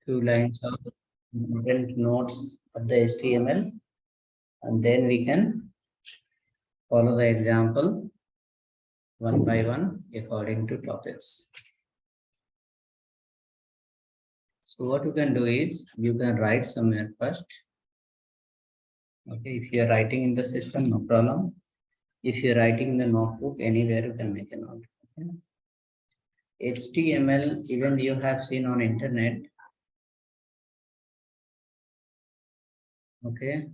Few lines of important notes of the HTML, and then we can follow the example one by one according to topics. So what you can do is you can write somewhere first. Okay, if you are writing in the system, no problem. If you are writing in the notebook, anywhere you can make a note. Okay. HTML, even you have seen on internet. Okay,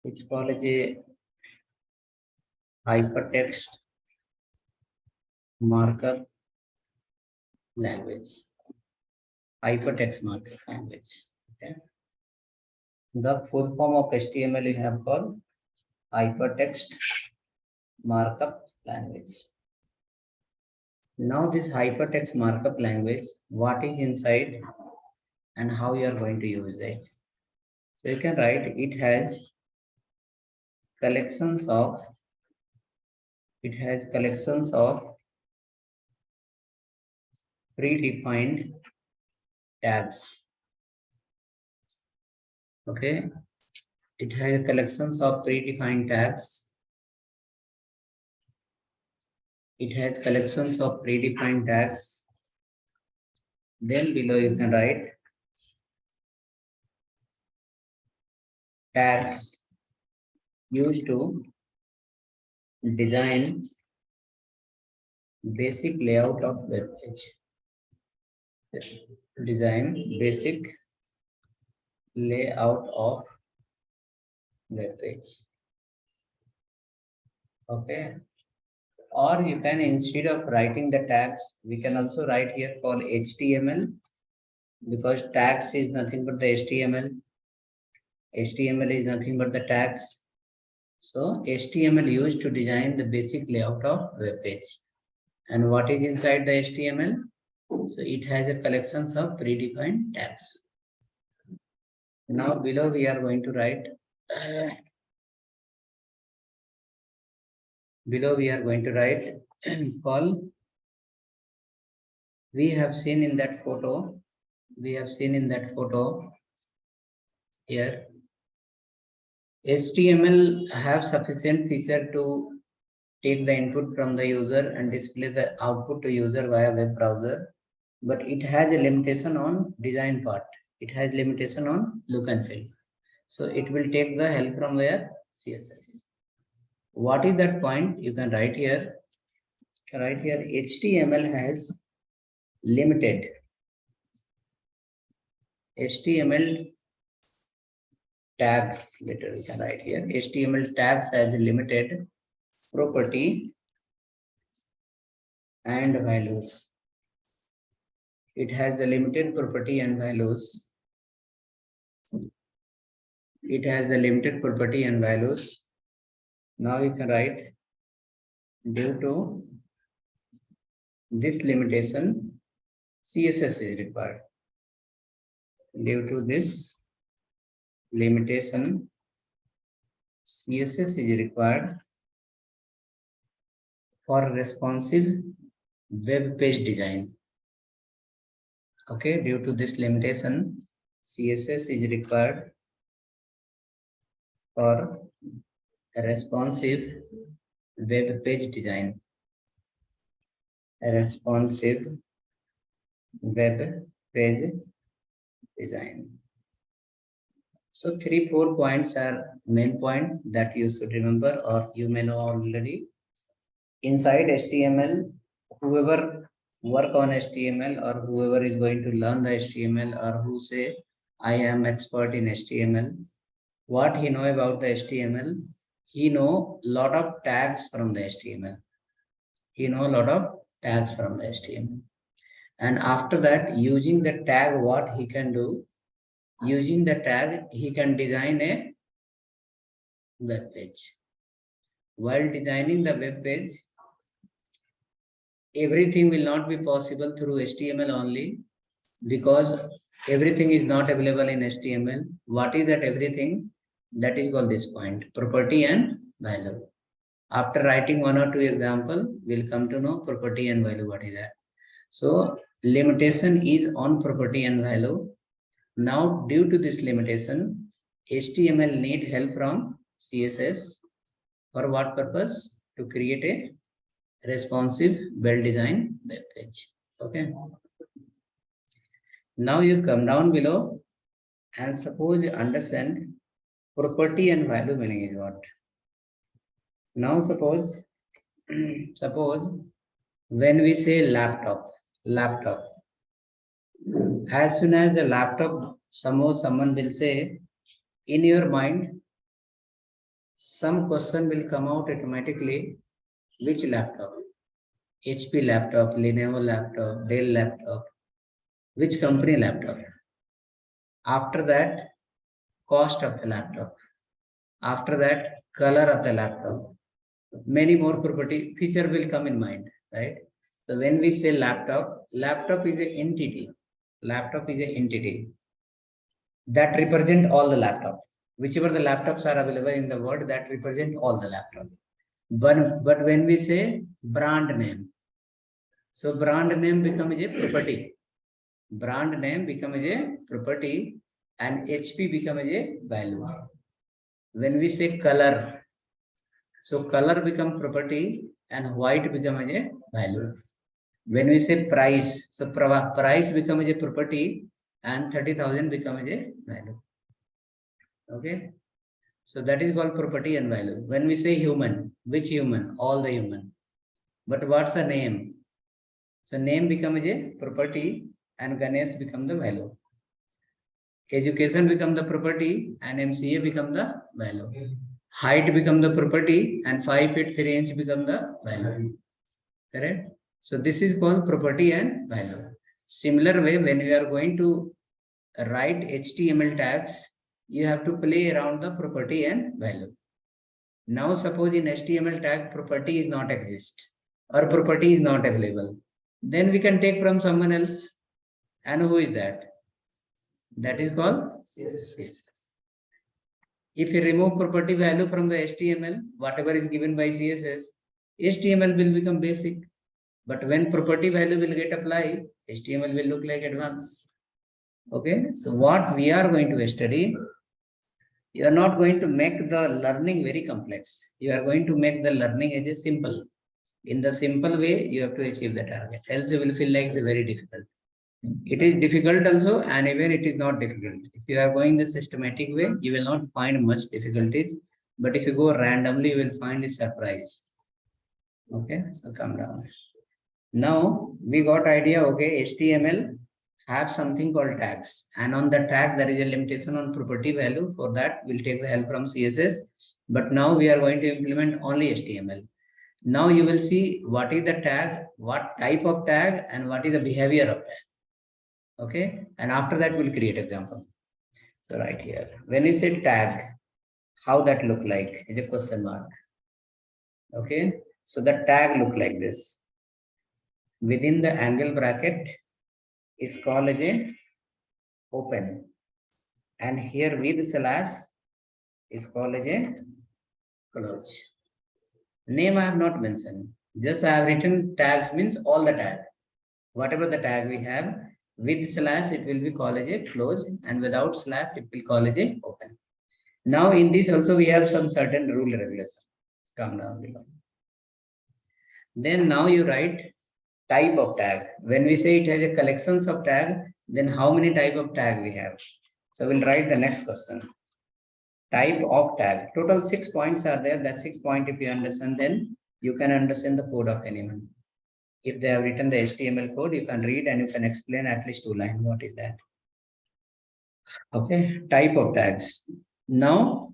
it's called as a hypertext markup language. Hypertext markup language. Okay. The full form of HTML is have called hypertext markup language. Now this hypertext markup language, what is inside and how you are going to use it. So you can write it has collections of predefined tags. Okay, it has collections of predefined tags. It has collections of predefined tags. Then below you can write tags used to design basic layout of web page. Design basic layout of web page. Okay. Or you can, instead of writing the tags, we can also write here called HTML, because tags is nothing but the HTML. HTML is nothing but the tags. So HTML used to design the basic layout of web page. And what is inside the HTML? So it has a collections of predefined tags. Now below we are going to write call. We have seen in that photo here. HTML have sufficient feature to take the input from the user and display the output to user via web browser, but it has a limitation on design part. It has limitation on look and feel. So it will take the help from where? CSS. What is that point? You can write here. HTML has limited. HTML tags, later we can write here. HTML tags has a limited property and values. It has the limited property and values. It has the limited property and values. Now you can write, due to this limitation, CSS is required. Due to this limitation, CSS is required for responsive web page design. Okay, due to this limitation, CSS is required for a responsive web page design. A responsive web page design. So 3-4 points are main points that you should remember, or you may know already. Inside HTML, whoever work on HTML or whoever is going to learn the HTML, or who say I am expert in HTML, what he know about the HTML? He know lot of tags from the HTML. And after that, using the tag, what he can do? Using the tag, he can design a web page. While designing the web page, everything will not be possible through HTML only, because everything is not available in HTML. What is that everything? That is called this point, property and value. After writing 1 or 2 example, we'll come to know property and value, what is that. So limitation is on property and value. Now, due to this limitation, HTML need help from CSS. For what purpose? To create a responsive, well-designed web page. Okay. Now you come down below and suppose you understand property and value meaning is what. Now suppose when we say laptop, as soon as the laptop, someone will say, in your mind, some question will come out automatically. Which laptop? HP laptop, Lenovo laptop, Dell laptop, which company laptop? After that, cost of the laptop. After that, color of the laptop. Many more property feature will come in mind, right? So when we say laptop is an entity. Laptop is an entity that represent all the laptop. Whichever the laptops are available in the world, that represent all the laptop. But when we say brand name, so brand name becomes a property. Brand name becomes a property and HP becomes a value. When we say color, so color become property and white becomes a value. When we say price, so price becomes a property and 30,000 becomes a value. Okay. So that is called property and value. When we say human, which human? All the human. But what's the name? So name becomes a property and Ganesh become the value. Education become the property and MCA become the value. Height become the property and 5 feet 3 inch become the value. Correct? So this is called property and value. Similar way, when we are going to write HTML tags, you have to play around the property and value. Now suppose in HTML tag property is not exist or property is not available. Then we can take from someone else. And who is that? That is called CSS. If you remove property value from the HTML, whatever is given by CSS, HTML will become basic. But when property value will get applied, HTML will look like advanced. Okay, so what we are going to study, you are not going to make the learning very complex. You are going to make the learning as a simple. In the simple way, you have to achieve the target. Else you will feel like it's very difficult. It is difficult also, and even it is not difficult. If you are going the systematic way, you will not find much difficulties. But if you go randomly, you will find a surprise. Okay, so come down. Now we got idea. Okay, HTML have something called tags, and on the tag there is a limitation on property value. For that, we'll take the help from CSS. But now we are going to implement only HTML. Now you will see what is the tag, what type of tag, and what is the behavior of tag. Okay, and after that we'll create example. So right here, when you say tag, how that look like is a question mark. Okay, so the tag look like this. Within the angle bracket, it's called as a open, and here with slash is called as a close. Name I have not mentioned. Just I have written tags means all the tag. Whatever the tag we have, with slash it will be called as a close, and without slash it will call as a open. Now in this also we have some certain rule regulation. Come down below. Then now you write type of tag. When we say it has a collections of tag, then how many type of tag we have? So we'll write the next question. Type of tag. Total 6 points are there. That 6 points if you understand, then you can understand the code of anyone. If they have written the HTML code, you can read and you can explain at least 2 lines. What is that? Okay, type of tags. Now,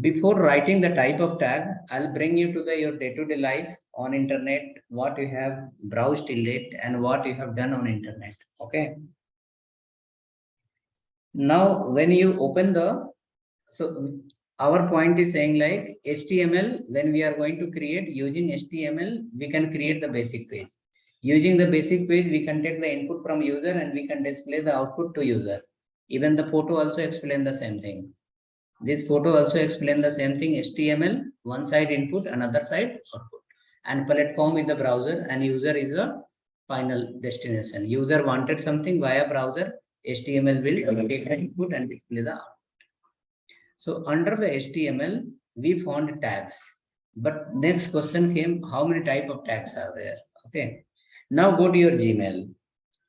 before writing the type of tag, I'll bring you to your day-to-day life on internet, what you have browsed till date and what you have done on internet. Okay. Now, when you open so our point is saying like HTML, when we are going to create using HTML, we can create the basic page. Using the basic page, we can take the input from user and we can display the output to user. Even the photo also explain the same thing. This photo also explain the same thing. HTML, one side input, another side output. And platform is the browser and user is the final destination. User wanted something via browser. HTML will take the input and display the output. So under the HTML, we found tags. But next question came, how many type of tags are there? Okay. Now go to your Gmail.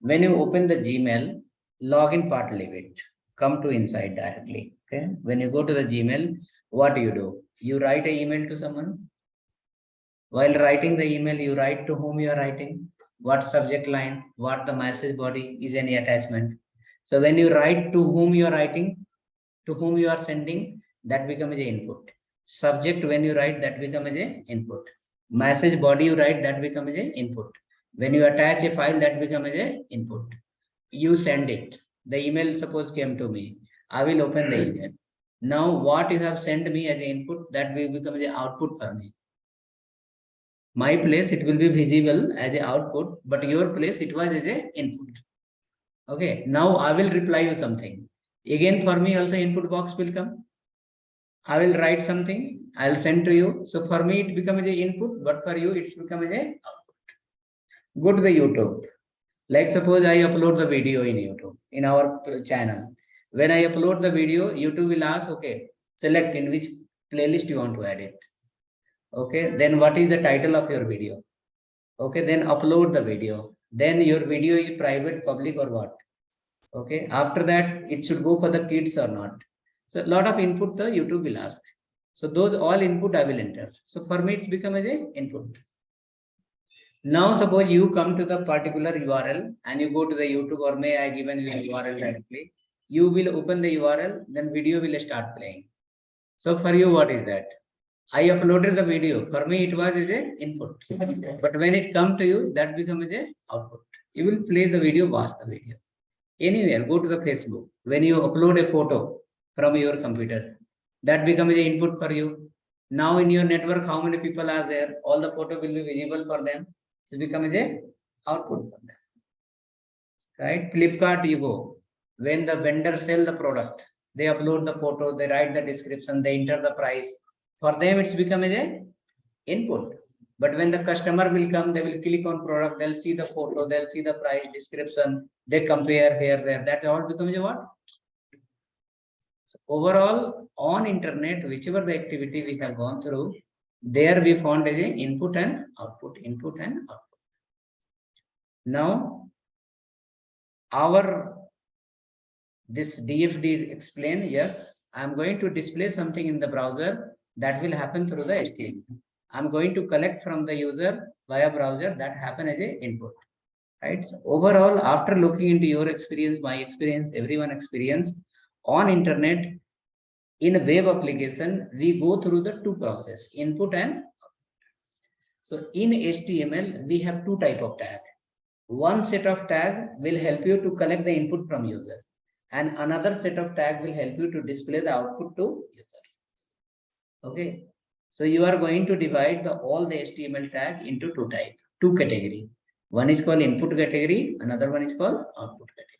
When you open the Gmail, login part, leave it. Come to inside directly. Okay. When you go to the Gmail, what do? You write an email to someone. While writing the email, you write to whom you are writing, what subject line, what the message body, is any attachment. So when you write to whom you are writing, to whom you are sending, that becomes the input. Subject, when you write, that becomes the input. Message body you write, that becomes the input. When you attach a file, that becomes the input. You send it. The email suppose came to me. I will open the email. Now what you have sent me as an input, that will become the output for me. My place, it will be visible as an output, but your place, it was as an input. Okay, now I will reply you something. Again, for me also input box will come. I will write something, I will send to you. So for me, it becomes the input, but for you, it becomes the output. Go to the YouTube. Like suppose I upload the video in YouTube, in our channel. When I upload the video, YouTube will ask, okay, select in which playlist you want to add it. Okay, then what is the title of your video? Okay, then upload the video. Then your video is private, public, or what? Okay, after that, it should go for the kids or not. So a lot of input the YouTube will ask. So those all input I will enter. So for me, it's become as a input. Now suppose you come to the particular URL and you go to the YouTube, or may I given you URL directly. You will open the URL, then video will start playing. So for you, what is that? I uploaded the video. For me, it was as a input. But when it come to you, that becomes a output. You will play the video, watch the video. Anywhere, go to the Facebook. When you upload a photo from your computer, that becomes the input for you. Now in your network, how many people are there? All the photo will be visible for them. So becomes a output for them. Right? Flipkart, you go. When the vendor sell the product, they upload the photo, they write the description, they enter the price. For them, it's become a input. But when the customer will come, they will click on product, they'll see the photo, they'll see the price description, they compare here, there. That all becomes a what? So overall, on internet, whichever the activity we have gone through, there we found as a input and output, input and output. Now, this DFD explain, yes, I'm going to display something in the browser that will happen through the HTML. I'm going to collect from the user via browser, that happen as a input. Right? So overall, after looking into your experience, my experience, everyone experience on internet, in a web application, we go through the two process, input and output. So in HTML, we have two type of tag. One set of tag will help you to collect the input from user, and another set of tag will help you to display the output to user. Okay. So you are going to divide all the HTML tag into two category. One is called input category, another one is called output category.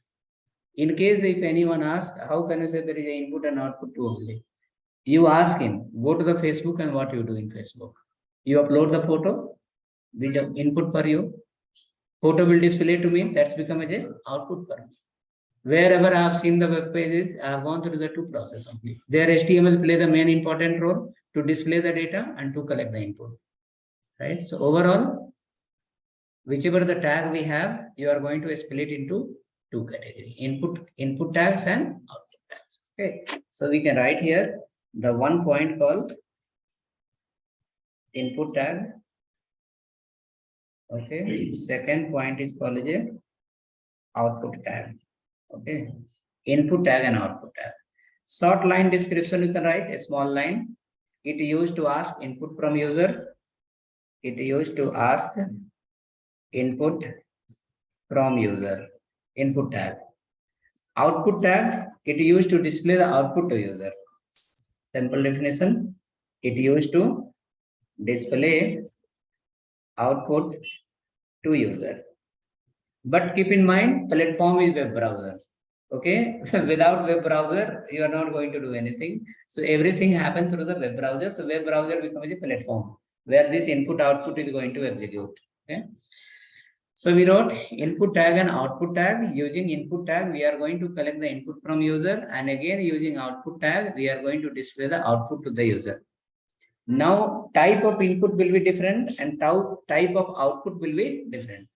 In case if anyone asks, how can you say there is an input and output to only? You ask him, go to the Facebook, and what you do in Facebook? You upload the photo, with the input for you. Photo will display to me, that's become as a output for me. Wherever I have seen the web pages, I have gone through the two process only. Their HTML play the main important role to display the data and to collect the input. Right? So overall, whichever the tag we have, you are going to split into two categories: input tags and output tags. Okay. So we can write here the one point called input tag. Okay. Second point is called a output tag. Okay. Input tag and output tag. Short line description you can write, a small line. It used to ask input from user. It used to ask input from user. Input tag. Output tag, it used to display the output to user. Simple definition. It used to display output to user. But keep in mind, platform is web browser. Okay, without web browser, you are not going to do anything. So everything happens through the web browser. So web browser becomes a platform where this input output is going to execute. Okay. So we wrote input tag and output tag. Using input tag, we are going to collect the input from user, and again using output tag, we are going to display the output to the user. Now type of input will be different and type of output will be different.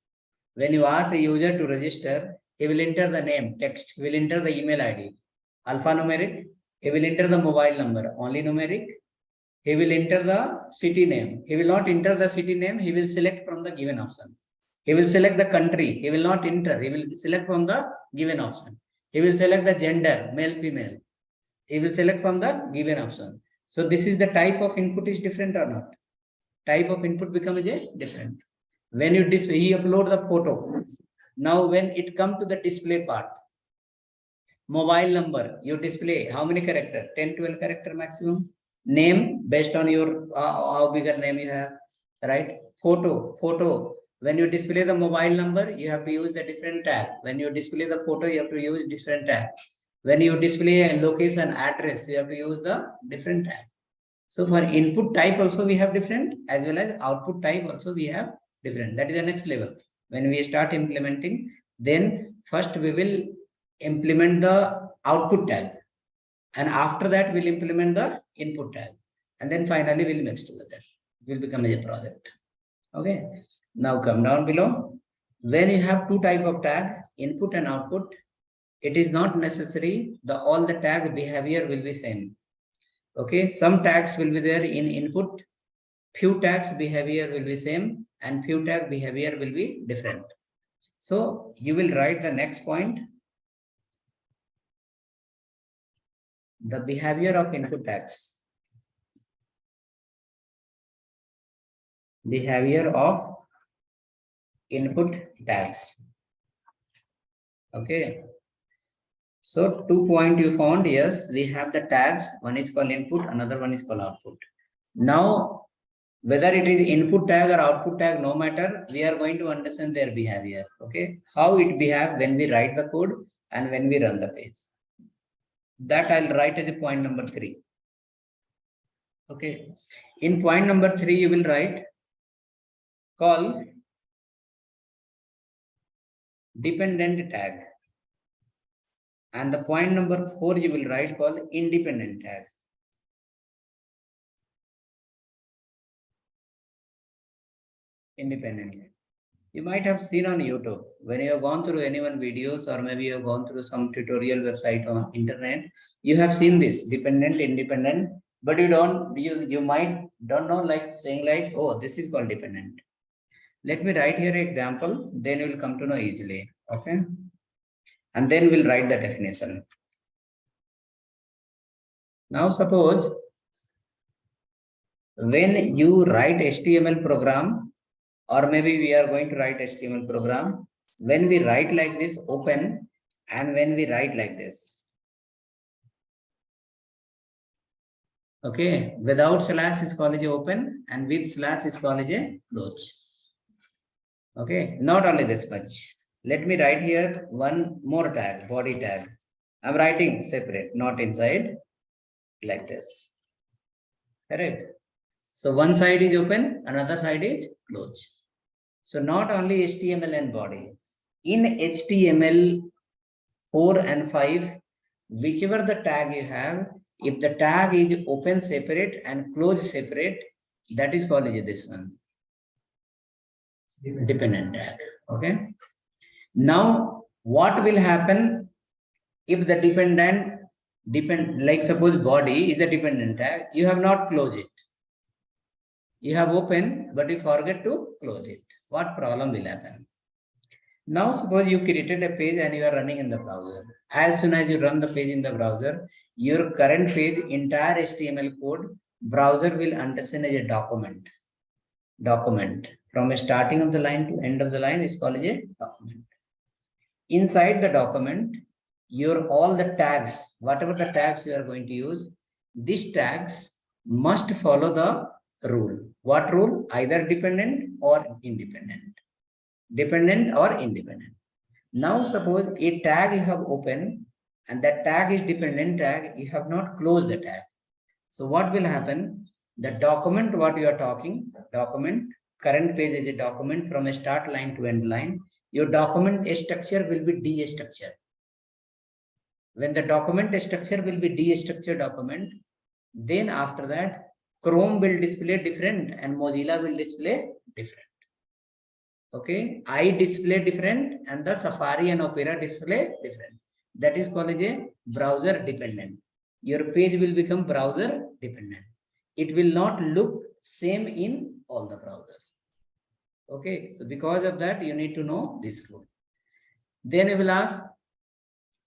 When you ask a user to register, he will enter the name, text, he will enter the email ID, alphanumeric, he will enter the mobile number, only numeric, he will enter the city name. He will not enter the city name, he will select from the given option. He will select the country, he will not enter, he will select from the given option. He will select the gender, male, female. He will select from the given option. So this is the type of input is different or not? Type of input becomes a different. When you he upload the photo. Now when it come to the display part, mobile number, you display how many character? 10, 12 character maximum. Name based on your how big a name you have, right? Photo. When you display the mobile number, you have to use the different tag. When you display the photo, you have to use different tag. When you display a location address, you have to use the different tag. So for input type also we have different, as well as output type also we have different. That is the next level. When we start implementing, then first we will implement the output tag, and after that we'll implement the input tag, and then finally we'll mix together. It will become a project. Okay. Now come down below. When you have two type of tag, input and output, it is not necessary all the tag behavior will be same. Okay, some tags will be there in input, few tags behavior will be same, and few tag behavior will be different. So you will write the next point. The behavior of input tags. Behavior of input tags. Okay. So 2 point you found, yes, we have the tags. One is called input, another one is called output. Now, whether it is input tag or output tag, no matter, we are going to understand their behavior. Okay. How it behave when we write the code and when we run the page. That I'll write as a point number 3. Okay. In point number 3, you will write call dependent tag. And the point number 4, you will write called independent tag. Independent. You might have seen on YouTube, when you have gone through anyone videos, or maybe you have gone through some tutorial website on internet, you have seen this dependent, independent, but you might don't know, like saying like, oh, this is called dependent. Let me write here an example, then you will come to know easily. Okay. And then we'll write the definition. Now suppose when you write HTML program, or maybe we are going to write HTML program, when we write like this, open, and when we write like this. Okay, without slash is called as open, and with slash is called as a close. Okay, not only this much. Let me write here one more tag, body tag. I'm writing separate, not inside, like this. Correct. So one side is open, another side is closed. So not only HTML and body. In HTML 4 and 5, whichever the tag you have, if the tag is open separate and close separate, that is called as this one. Dependent tag. Okay. Now, what will happen if the like suppose body is the dependent tag, you have not closed it. You have open, but you forget to close it. What problem will happen? Now, suppose you created a page and you are running in the browser. As soon as you run the page in the browser, your current page, entire HTML code, browser will understand as a document. Document. From a starting of the line to end of the line is called a document. Inside the document, all the tags, whatever the tags you are going to use, these tags must follow the rule. What rule? Either dependent or independent. Dependent or independent. Now suppose a tag you have open and that tag is dependent tag, you have not closed the tag. So what will happen? The document what you are talking, document current page as a document from a start line to end line, your document structure will be D structure. When the document structure will be D structure document, then after that, Chrome will display different and Mozilla will display different. Okay, I display different and the Safari and Opera display different. That is called as a browser dependent. Your page will become browser dependent. It will not look same in all the browsers. Okay, so because of that, you need to know this rule. Then I will ask,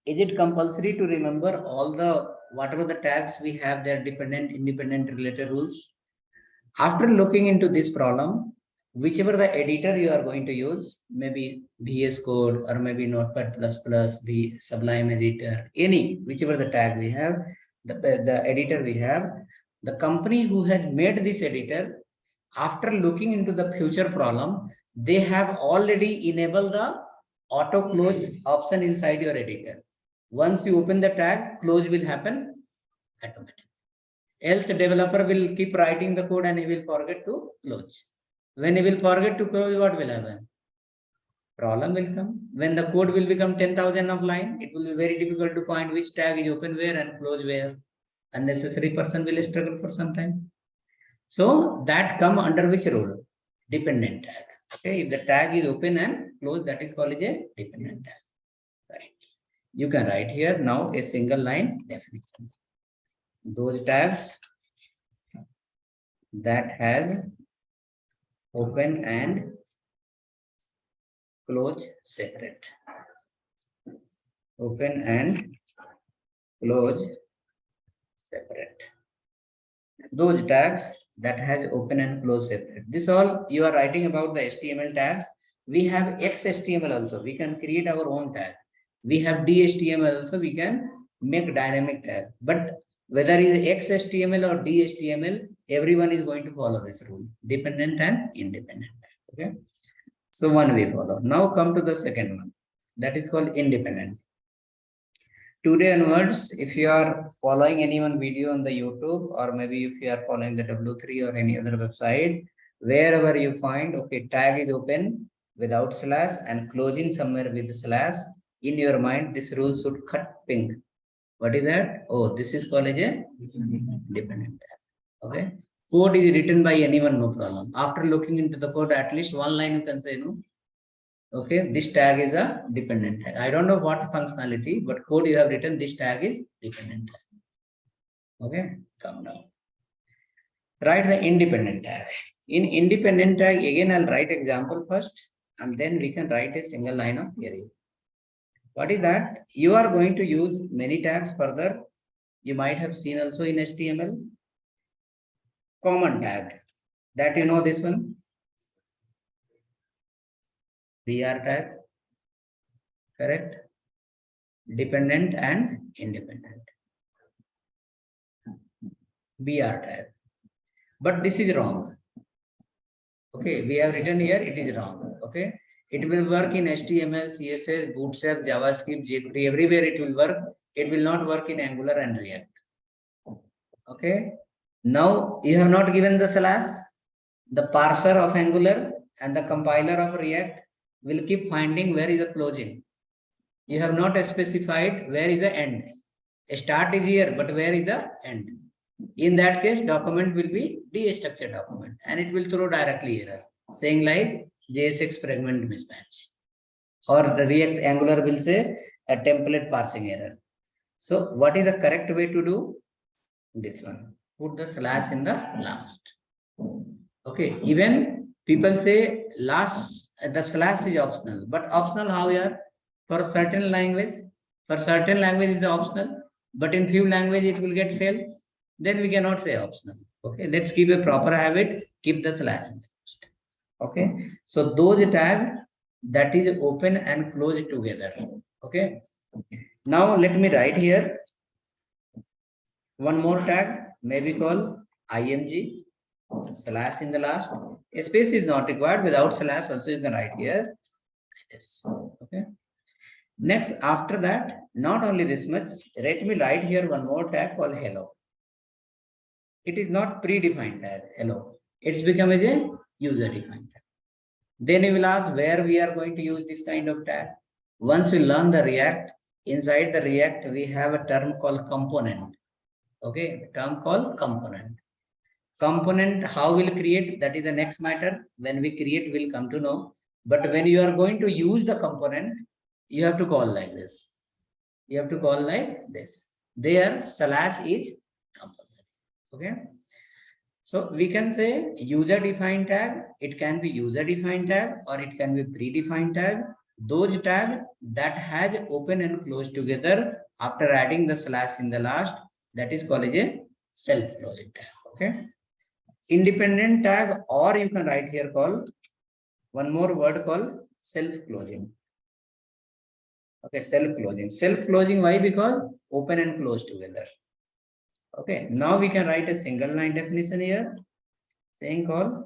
is it compulsory to remember all the whatever the tags we have, their dependent, independent, related rules? After looking into this problem, whichever the editor you are going to use, maybe VS Code or maybe Notepad++, the Sublime editor, any, whichever the tag we have, the editor we have, the company who has made this editor, after looking into the future problem, they have already enabled the auto close option inside your editor. Once you open the tag, close will happen automatically. Else a developer will keep writing the code and he will forget to close. When he will forget to close, what will happen? Problem will come. When the code will become 10,000 of line, it will be very difficult to find which tag is open where and close where. Unnecessary person will struggle for some time. So that come under which rule? Dependent tag. Okay, if the tag is open and closed, that is called a dependent tag. Right. You can write here now a single line definition. Those tags that has open and close separate. Open and close separate. Those tags that has open and close separate. This all you are writing about the HTML tags. We have XHTML also. We can create our own tag. We have DHTML also. We can make dynamic tag. But whether it is XHTML or DHTML, everyone is going to follow this rule. Dependent and independent. Okay. So one we follow. Now come to the second one. That is called independent. Today onwards, if you are following anyone video on the YouTube, or maybe if you are following the W3 or any other website, wherever you find, okay, tag is open without slash and closing somewhere with slash, in your mind, this rule should cut pink. What is that? Oh, this is called as a dependent tag. Okay. Code is written by anyone, no problem. After looking into the code, at least one line you can say, no. Okay, this tag is a dependent tag. I don't know what functionality, but code you have written, this tag is dependent tag. Okay, come down. Write the independent tag. In independent tag, again, I'll write example first, and then we can write a single line of query. What is that? You are going to use many tags further. You might have seen also in HTML. Common tag. That you know this one. BR tag, correct? Dependent and independent. BR tag. But this is wrong. Okay, we have written here, it is wrong. Okay, it will work in HTML, CSS, Bootstrap, JavaScript, jQuery, everywhere it will work. It will not work in Angular and React. Okay, now you have not given the slash. The parser of Angular and the compiler of React will keep finding where is the closing. You have not specified where is the end. A start is here, but where is the end? In that case, document will be destructured document and it will throw directly error, saying like JSX fragment mismatch. Or the React Angular will say a template parsing error. So what is the correct way to do? This one. Put the slash in the last. Okay, even people say the slash is optional, but optional how here? For certain language, is the optional, but in few language it will get failed. Then we cannot say optional. Okay, let's keep a proper habit, keep the slash in the last. Okay, so those tag that is open and closed together. Okay, now let me write here one more tag, maybe called img. Slash in the last. A space is not required. Without slash also you can write here. Yes. Okay. Next, after that, not only this much, let me write here one more tag called hello. It is not predefined tag hello. It's become as a user-defined tag. Then you will ask where we are going to use this kind of tag. Once we learn the React, inside the React, we have a term called component. Okay, term called component. Component, how we'll create, that is the next matter. When we create, we'll come to know. But when you are going to use the component, you have to call like this. You have to call like this. There, slash is compulsory. Okay. So we can say user-defined tag. It can be user-defined tag or it can be predefined tag. Those tag that has open and close together after adding the slash in the last, that is called as a self-closing tag. Okay. Independent tag, or you can write here called one more word called self-closing. Okay, self-closing. Self-closing, why? Because open and close together. Okay, now we can write a single line definition here, saying called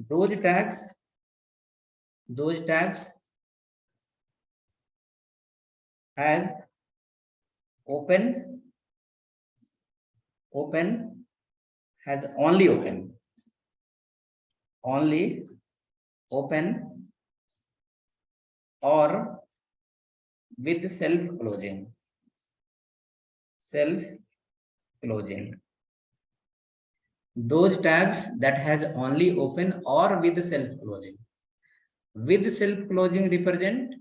those tags has open has only open or with self-closing. Those tags that has only open or with self-closing. With self-closing represent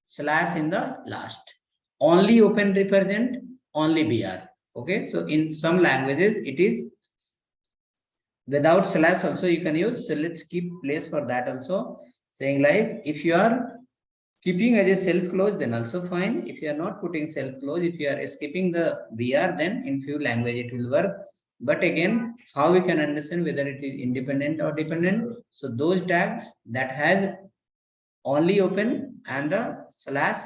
slash in the last. Only open represent only BR. Okay, so in some languages it is without slash also you can use. So let's keep place for that also. Saying like if you are keeping as a self-close, then also fine. If you are not putting self-close, if you are skipping the BR, then in few language it will work. But again, how we can understand whether it is independent or dependent? So those tags that has only open and the slash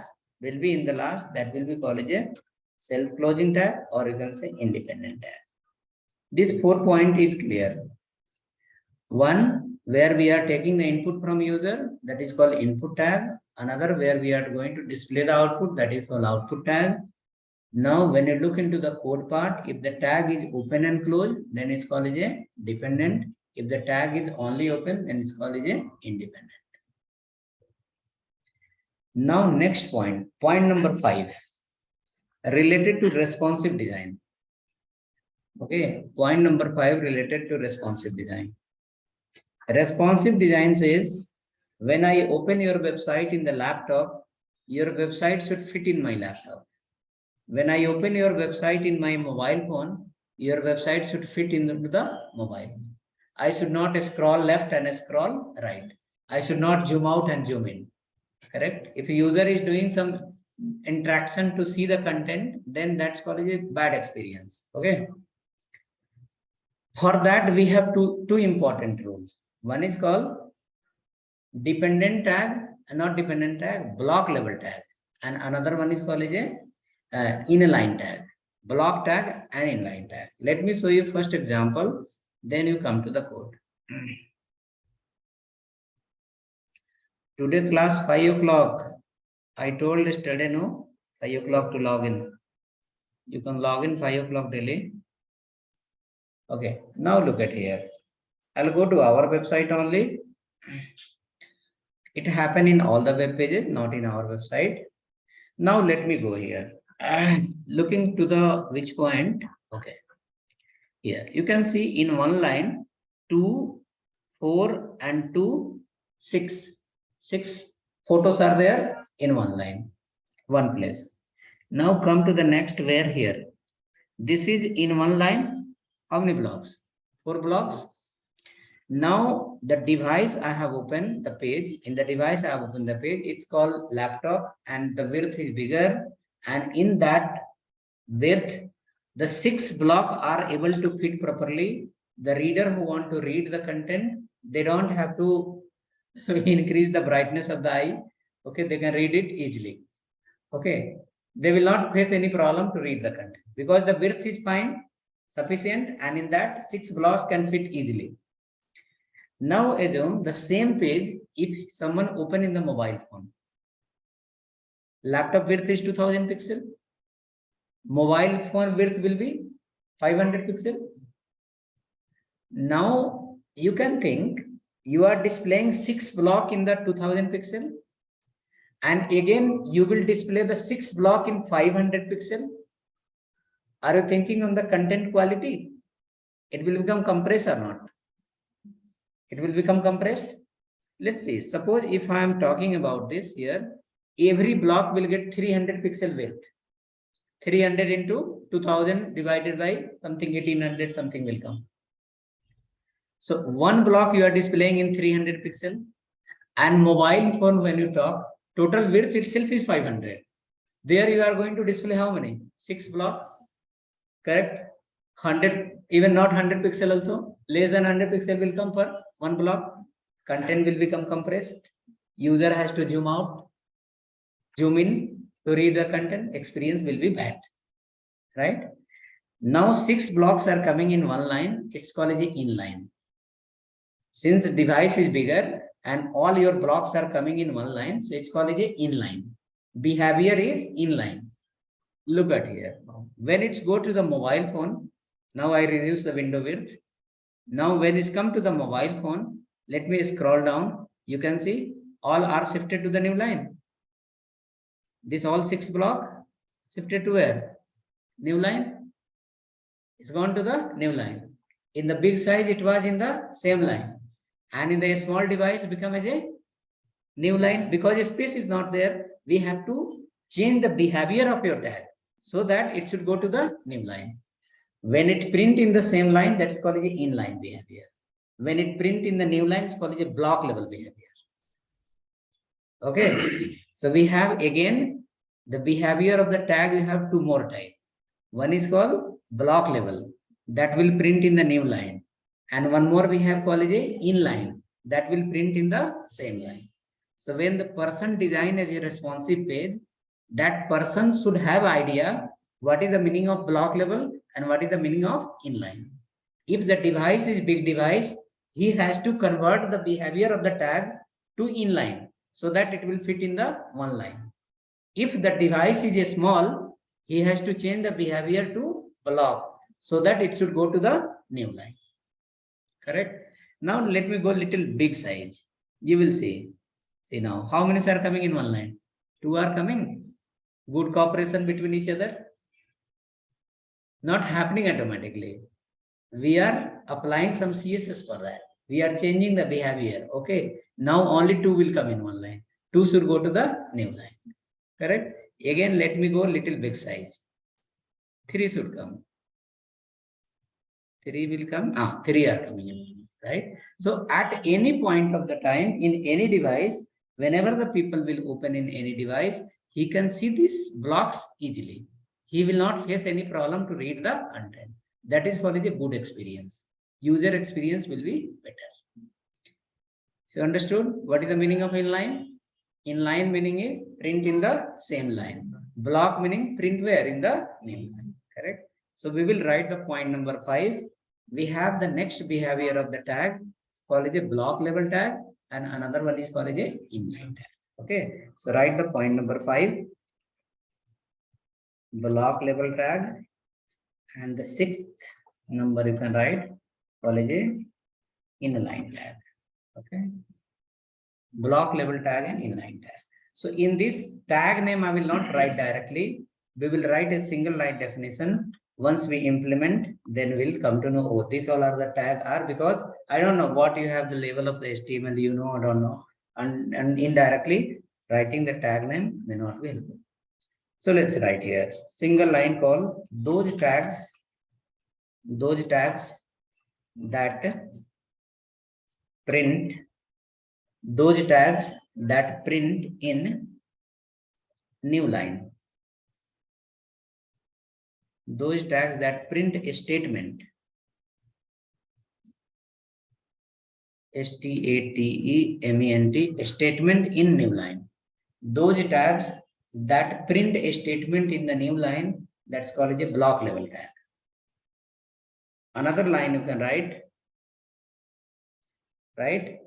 will be in the last, that will be called as a self-closing tag, or you can say independent tag. This 4 point is clear. One, where we are taking the input from user, that is called input tag. Another, where we are going to display the output, that is called output tag. Now, when you look into the code part, if the tag is open and closed, then it's called as a dependent. If the tag is only open, then it's called as a independent. Now, next point number 5, related to responsive design. Okay, point number 5 related to responsive design. Responsive design says, when I open your website in the laptop, your website should fit in my laptop. When I open your website in my mobile phone, your website should fit into the mobile. I should not scroll left and scroll right. I should not zoom out and zoom in. Correct? If a user is doing some interaction to see the content, then that's called a bad experience. Okay. For that, we have two important rules. One is called dependent tag and not dependent tag, block level tag. And another one is called a inline tag, block tag and inline tag. Let me show you first example, then you come to the code. Today class 5 o'clock. I told yesterday, no, 5 o'clock to log in. You can log in 5 o'clock daily. Okay, now look at here. I'll go to our website only. It happened in all the web pages, not in our website. Now let me go here. Looking to the which point? Okay. Here you can see in one line 2, 4 and 2, 6. 6 photos are there in one line, one place. Now come to the next where here. This is in one line. How many blocks? 4 blocks. Now the device I have opened the page. In the device I have opened the page. It's called laptop and the width is bigger. And in that width, the 6 blocks are able to fit properly. The reader who want to read the content, they don't have to increase the brightness of the eye. Okay, they can read it easily. Okay, they will not face any problem to read the content because the width is fine, sufficient, and in that 6 blocks can fit easily. Now assume the same page if someone open in the mobile phone. Laptop width is 2000 pixel. Mobile phone width will be 500 pixel. Now you can think You are displaying 6 block in the 2000 pixel, and again you will display the 6 block in 500 pixel. Are you thinking on the content quality? It will become compressed or not? It will become compressed. Let's see. Suppose if I am talking about this here, every block will get 300 pixel width. 300 into 2000 divided by something 1800 something will come. So one block you are displaying in 300 pixel, and mobile phone when you talk, total width itself is 500. There you are going to display how many? 6 block, correct? 100, even not 100 pixel also, less than 100 pixel will come for one block. Content will become compressed. User has to zoom out, zoom in to read the content. Experience will be bad, right? Now 6 blocks are coming in one line. It's called as inline. Since device is bigger and all your blocks are coming in one line, so it's called as inline. Behavior is inline. Look at here. When it's go to the mobile phone, now I reduce the window width. Now when it's come to the mobile phone, let me scroll down. You can see all are shifted to the new line. This all 6 block shifted to where? New line. It's gone to the new line. In the big size, it was in the same line. And in the small device, become as a new line. Because space is not there, we have to change the behavior of your tag so that it should go to the new line. When it print in the same line, that's called the inline behavior. When it print in the new line, it's called a block level behavior. Okay. So we have again the behavior of the tag. We have two more types. One is called block level, that will print in the new line. And one more we have called a inline, that will print in the same line. So when the person design as a responsive page, that person should have idea what is the meaning of block level and what is the meaning of inline. If the device is big device, he has to convert the behavior of the tag to inline so that it will fit in the one line. If the device is a small, he has to change the behavior to block so that it should go to the new line. Correct? Now let me go little big size. You will see. See now, how many are coming in one line? 2 are coming. Good cooperation between each other. Not happening automatically. We are applying some CSS for that. We are changing the behavior. Okay. Now only 2 will come in one line. 2 should go to the new line. Correct? Again, let me go little big size. 3 should come. 3 will come. 3 are coming in. Right? So at any point of the time in any device, whenever the people will open in any device, he can see these blocks easily. He will not face any problem to read the content. That is for a good experience. User experience will be better. So understood what is the meaning of inline? Inline meaning is print in the same line. Block meaning print where? In the new line. Correct? So we will write the point number 5. We have the next behavior of the tag called as a block level tag, and another one is called as a inline tag. Okay. So write the point number 5. Block level tag, and the 6th number you can write called as a inline tag. Okay. Block level tag and inline tag. So in this tag name, I will not write directly. We will write a single line definition. Once we implement, then we'll come to know, oh, these all are the tag are, because I don't know what you have the level of the HTML, you know, I don't know. And indirectly writing the tag name may not be helpful. So let's write here, single line call those tags that print, those tags that print in new line. Those tags that print a statement, statement, statement in new line. Those tags that print a statement in the new line, that's called a block level tag. Another line you can write, right?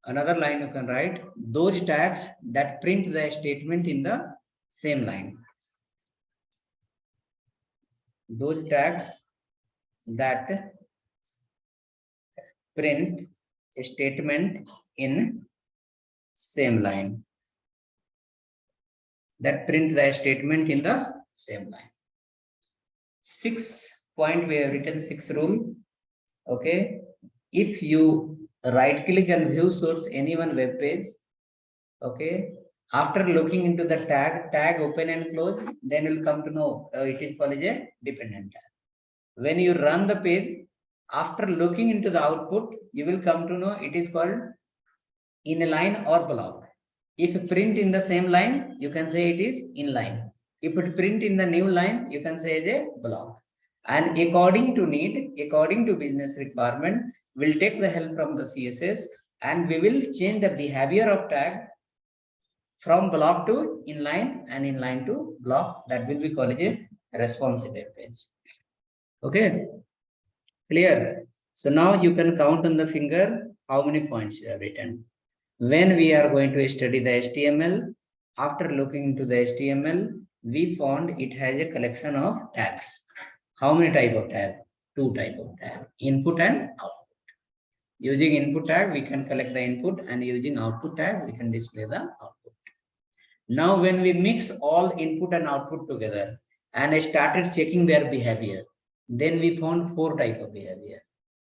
Another line you can write, those tags that print the statement in the same line. Those tags that print a statement in same line. That print the statement in the same line. 6 point we have written 6 rule. Okay. If you right click and view source any one web page, okay, after looking into the tag open and close, then you'll come to know it is called a dependent tag. When you run the page, after looking into the output, you will come to know it is called inline or block. If print in the same line, you can say it is inline. If it print in the new line, you can say it is a block. And according to need, according to business requirement, we'll take the help from the CSS and we will change the behavior of tag from block to inline and inline to block. That will be called a responsive web page. Okay, clear? So now you can count on the finger how many points you have written. When we are going to study the HTML, after looking into the HTML, we found it has a collection of tags. How many type of tag? 2 type of tag, input and output. Using input tag, we can collect the input, and using output tag, we can display the output. Now, when we mix all input and output together and I started checking their behavior, then we found 4 type of behavior.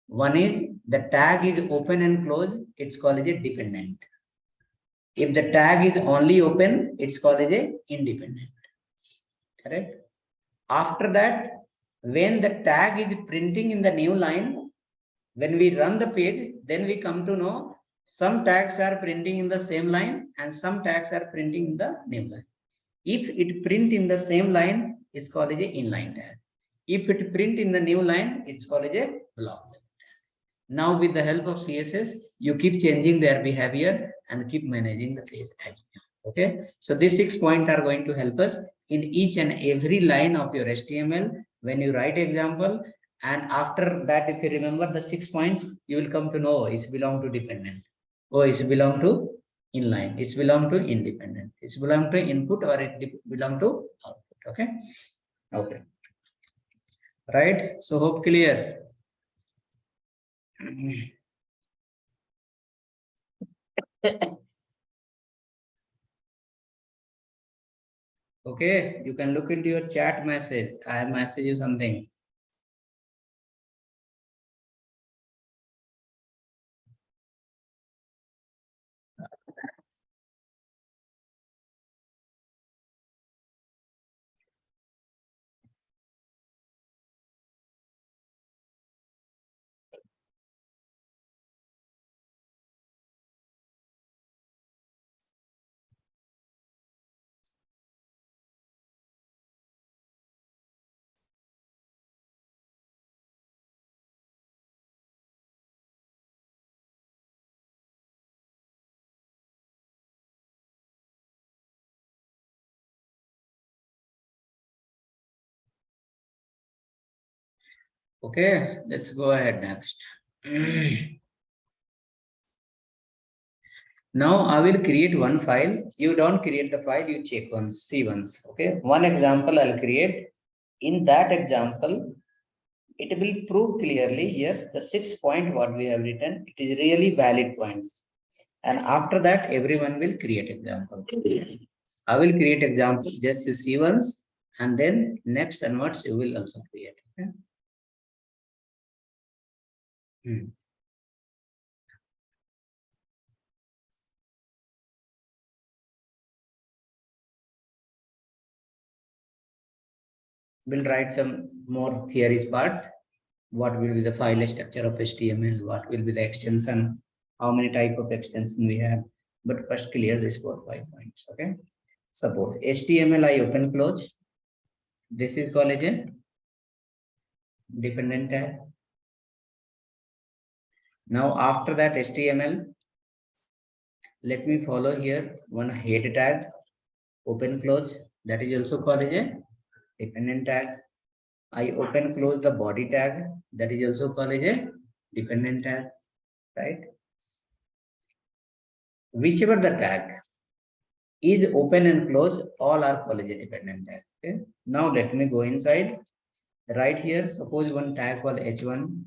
One is the tag is open and closed, it's called as a dependent. If the tag is only open, it's called as a independent. Correct? After that, when the tag is printing in the new line, when we run the page, then we come to know some tags are printing in the same line and some tags are printing in the new line. If it print in the same line, it's called as a inline tag. If it print in the new line, it's called as a block. Now with the help of CSS, you keep changing their behavior and keep managing the page as well. Okay. So these 6 points are going to help us in each and every line of your HTML when you write example. And after that, if you remember the 6 points, you will come to know it's belong to dependent. Or it's belong to inline. It's belong to independent. It's belong to input or it belong to output. Okay. Okay. Right. So hope clear. Okay, you can look into your chat message. I have messaged you something. Okay, let's go ahead next. Now I will create one file. You don't create the file, you check once, see once. Okay, one example I'll create. In that example, it will prove clearly, yes, the 6 point what we have written, it is really valid points. And after that, everyone will create example. I will create example, just you see once, and then next onwards you will also create. Okay? We'll write some more theories part. What will be the file structure of HTML? What will be the extension? How many type of extension we have? But first clear this 4-5 points. Okay. Suppose HTML I open close. This is called again dependent tag. Now after that HTML, let me follow here one head tag, open close. That is also called as a dependent tag. I open close the body tag, that is also called as a dependent tag, right? Whichever the tag is open and close, all are called as a dependent tag. Okay. Now let me go inside. Right here, suppose one tag called h1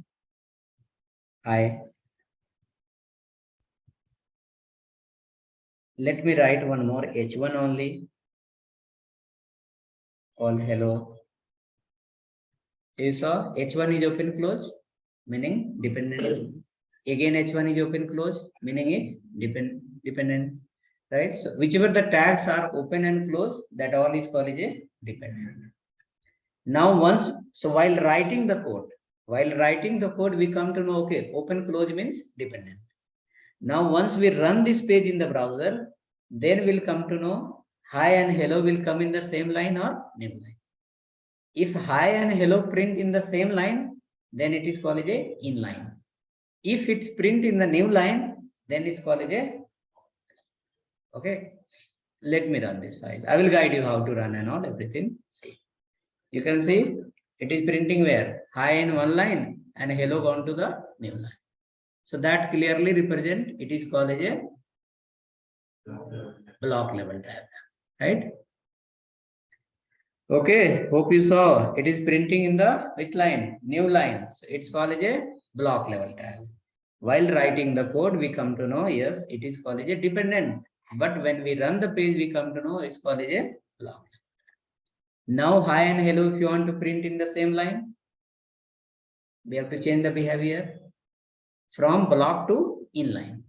hi. Let me write one more H1 only. All hello. You saw H1 is open close, meaning dependent. Again, H1 is open close, meaning is dependent. Right? So whichever the tags are open and close, that all is called as a dependent. Now so while writing the code, we come to know, okay, open close means dependent. Now once we run this page in the browser, then we'll come to know hi and hello will come in the same line or new line. If hi and hello print in the same line, then it is called a inline. If it's print in the new line, then it's called a, okay. Let me run this file. I will guide you how to run and all everything. See, you can see it is printing where hi in one line and hello gone to the new line. So that clearly represent it is called as a block level tag, right? Okay, hope you saw it is printing in the which line? New line. So it's called as a block level tag. While writing the code, we come to know, yes, it is called as a dependent. But when we run the page, we come to know it's called as a block. Now, hi and hello, if you want to print in the same line, we have to change the behavior from block to inline.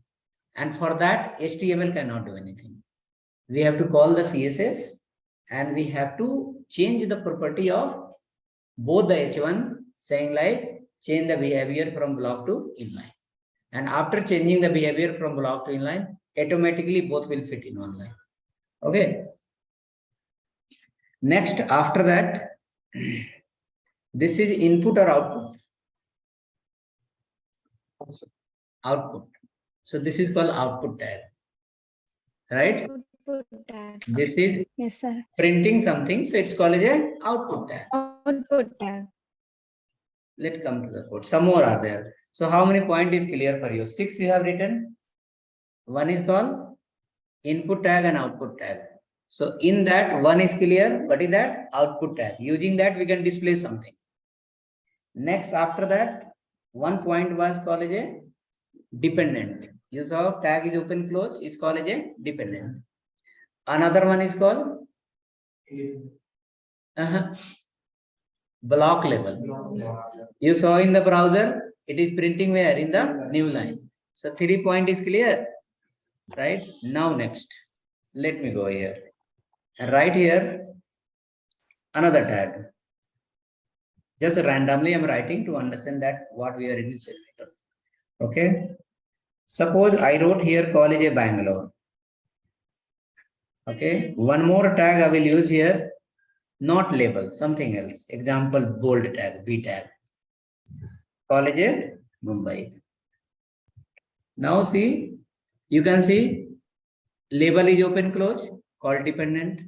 And for that, HTML cannot do anything. We have to call the CSS and we have to change the property of both the H1 saying like change the behavior from block to inline. And after changing the behavior from block to inline, automatically both will fit in one line. Okay. Next, after that, this is input or output? Output. So this is called output tag. Right? Output tag. This is yes, sir. Printing something, so it's called as a output tag. Output tag. Let's come to the code. Some more are there. So how many point is clear for you? 6 you have written. One is called input tag and output tag. So in that one is clear, but in that output tag. Using that we can display something. Next after that, one point was called as a dependent. You saw tag is open close, it's called as a dependent. Another one is called block level. You saw in the browser, it is printing where? In the new line. So 3 point is clear, right? Now next, let me go here. Right here, another tag. Just randomly I'm writing to understand that what we are in this elevator. Okay. Suppose I wrote here college a Bangalore. Okay. One more tag I will use here. Not label, something else. Example, bold tag, B tag. College Mumbai. Now see, you can see label is open close, called dependent.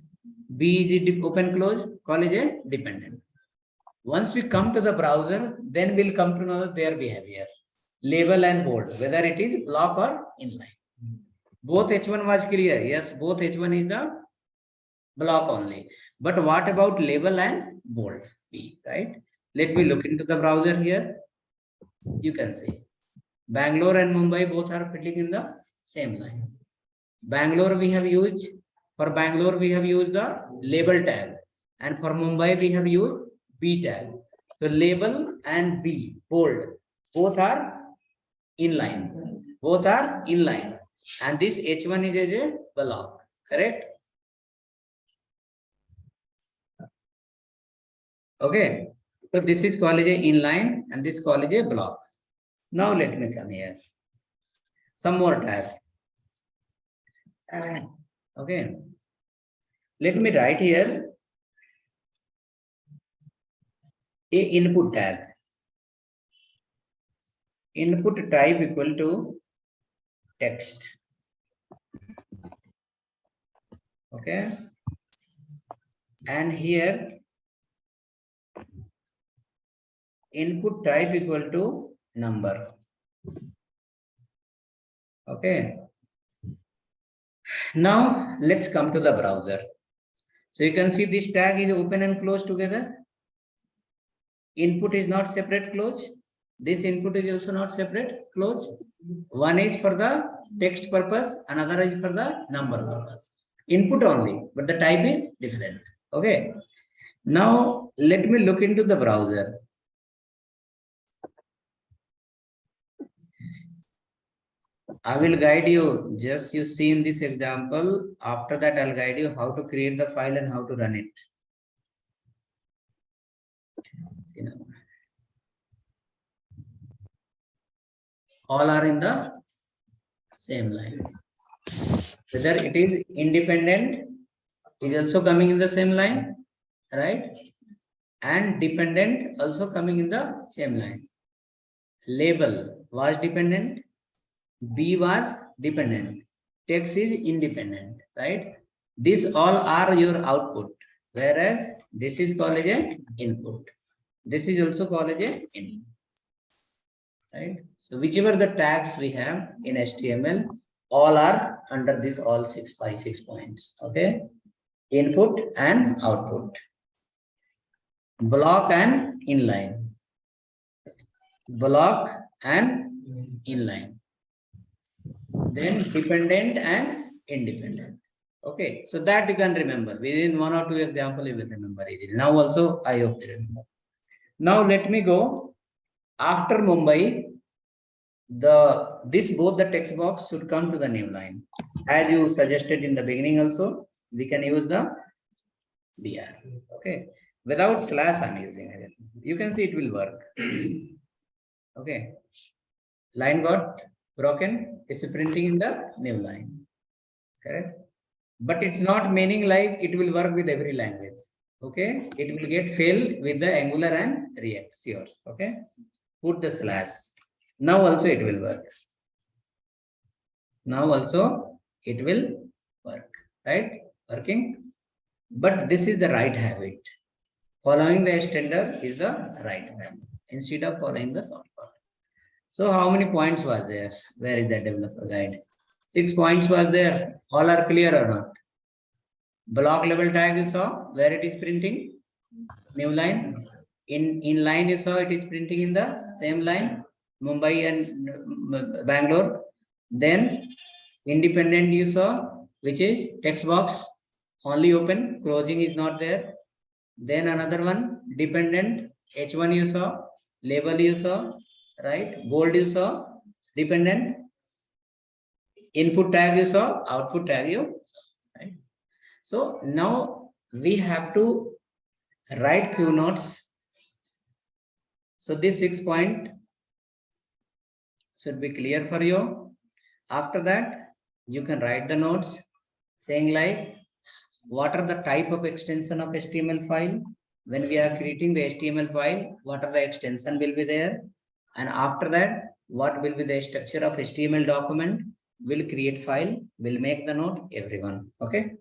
B is open close, college dependent. Once we come to the browser, then we'll come to know their behavior. Label and bold, whether it is block or inline. Both H1 was clear. Yes, both H1 is the block only. But what about label and bold? B, right? Let me look into the browser here. You can see Bangalore and Mumbai both are fitting in the same line. Bangalore we have used, for Bangalore we have used the label tag, and for Mumbai we have used B tag. So label and B, bold, both are inline. Both are inline. And this H1 is a block, correct? Okay. So this is called a inline and this called a block. Now let me come here. Some more tag. Okay. Let me write here a input tag. Input type equal to text. Okay. And here input type equal to number. Okay. Now let's come to the browser. So you can see this tag is open and closed together. Input is not separate close. This input is also not separate close. One is for the text purpose, another is for the number purpose. Input only, but the type is different. Okay. Now let me look into the browser. I will guide you. Just you see in this example. After that, I'll guide you how to create the file and how to run it. All are in the same line. Whether it is independent is also coming in the same line, right? And dependent also coming in the same line. Label was dependent, B was dependent, text is independent, right? These all are your output, whereas this is called as an input. This is also called as an input, right? So whichever the tags we have in HTML, all are under this all 6 by 6 points. Okay, input and output, block and inline, block and inline, then dependent and independent. Okay, so that you can remember within 1 or 2 example you will remember easily. Now also I hope you remember. Now let me go. After Mumbai, both the text box should come to the new line. As you suggested in the beginning also, we can use the BR. Okay, without slash I'm using it. You can see it will work. Okay, line got broken. It's printing in the new line. Correct, but it's not meaning like it will work with every language. Okay, it will get failed with the Angular and React. Sure. Okay, put the slash. Now also it will work. Now also it will work, right? Working. But this is the right habit. Following the extender is the right habit instead of following the shortcut. So how many points was there? Where is the developer guide? 6 points was there. All are clear or not? Block level tag you saw where it is printing. New line. In line you saw it is printing in the same line. Mumbai and Bangalore. Then independent you saw, which is text box only open, closing is not there. Then another one dependent, H1 you saw, label you saw, right? Bold you saw, dependent, input tag you saw, output tag you saw, right? So now we have to write few notes. So this 6 point should be clear for you. After that, you can write the notes saying like, what are the type of extension of HTML file? When we are creating the HTML file, what are the extension will be there? And after that, what will be the structure of HTML document? Will create file, will make the note, everyone. Okay.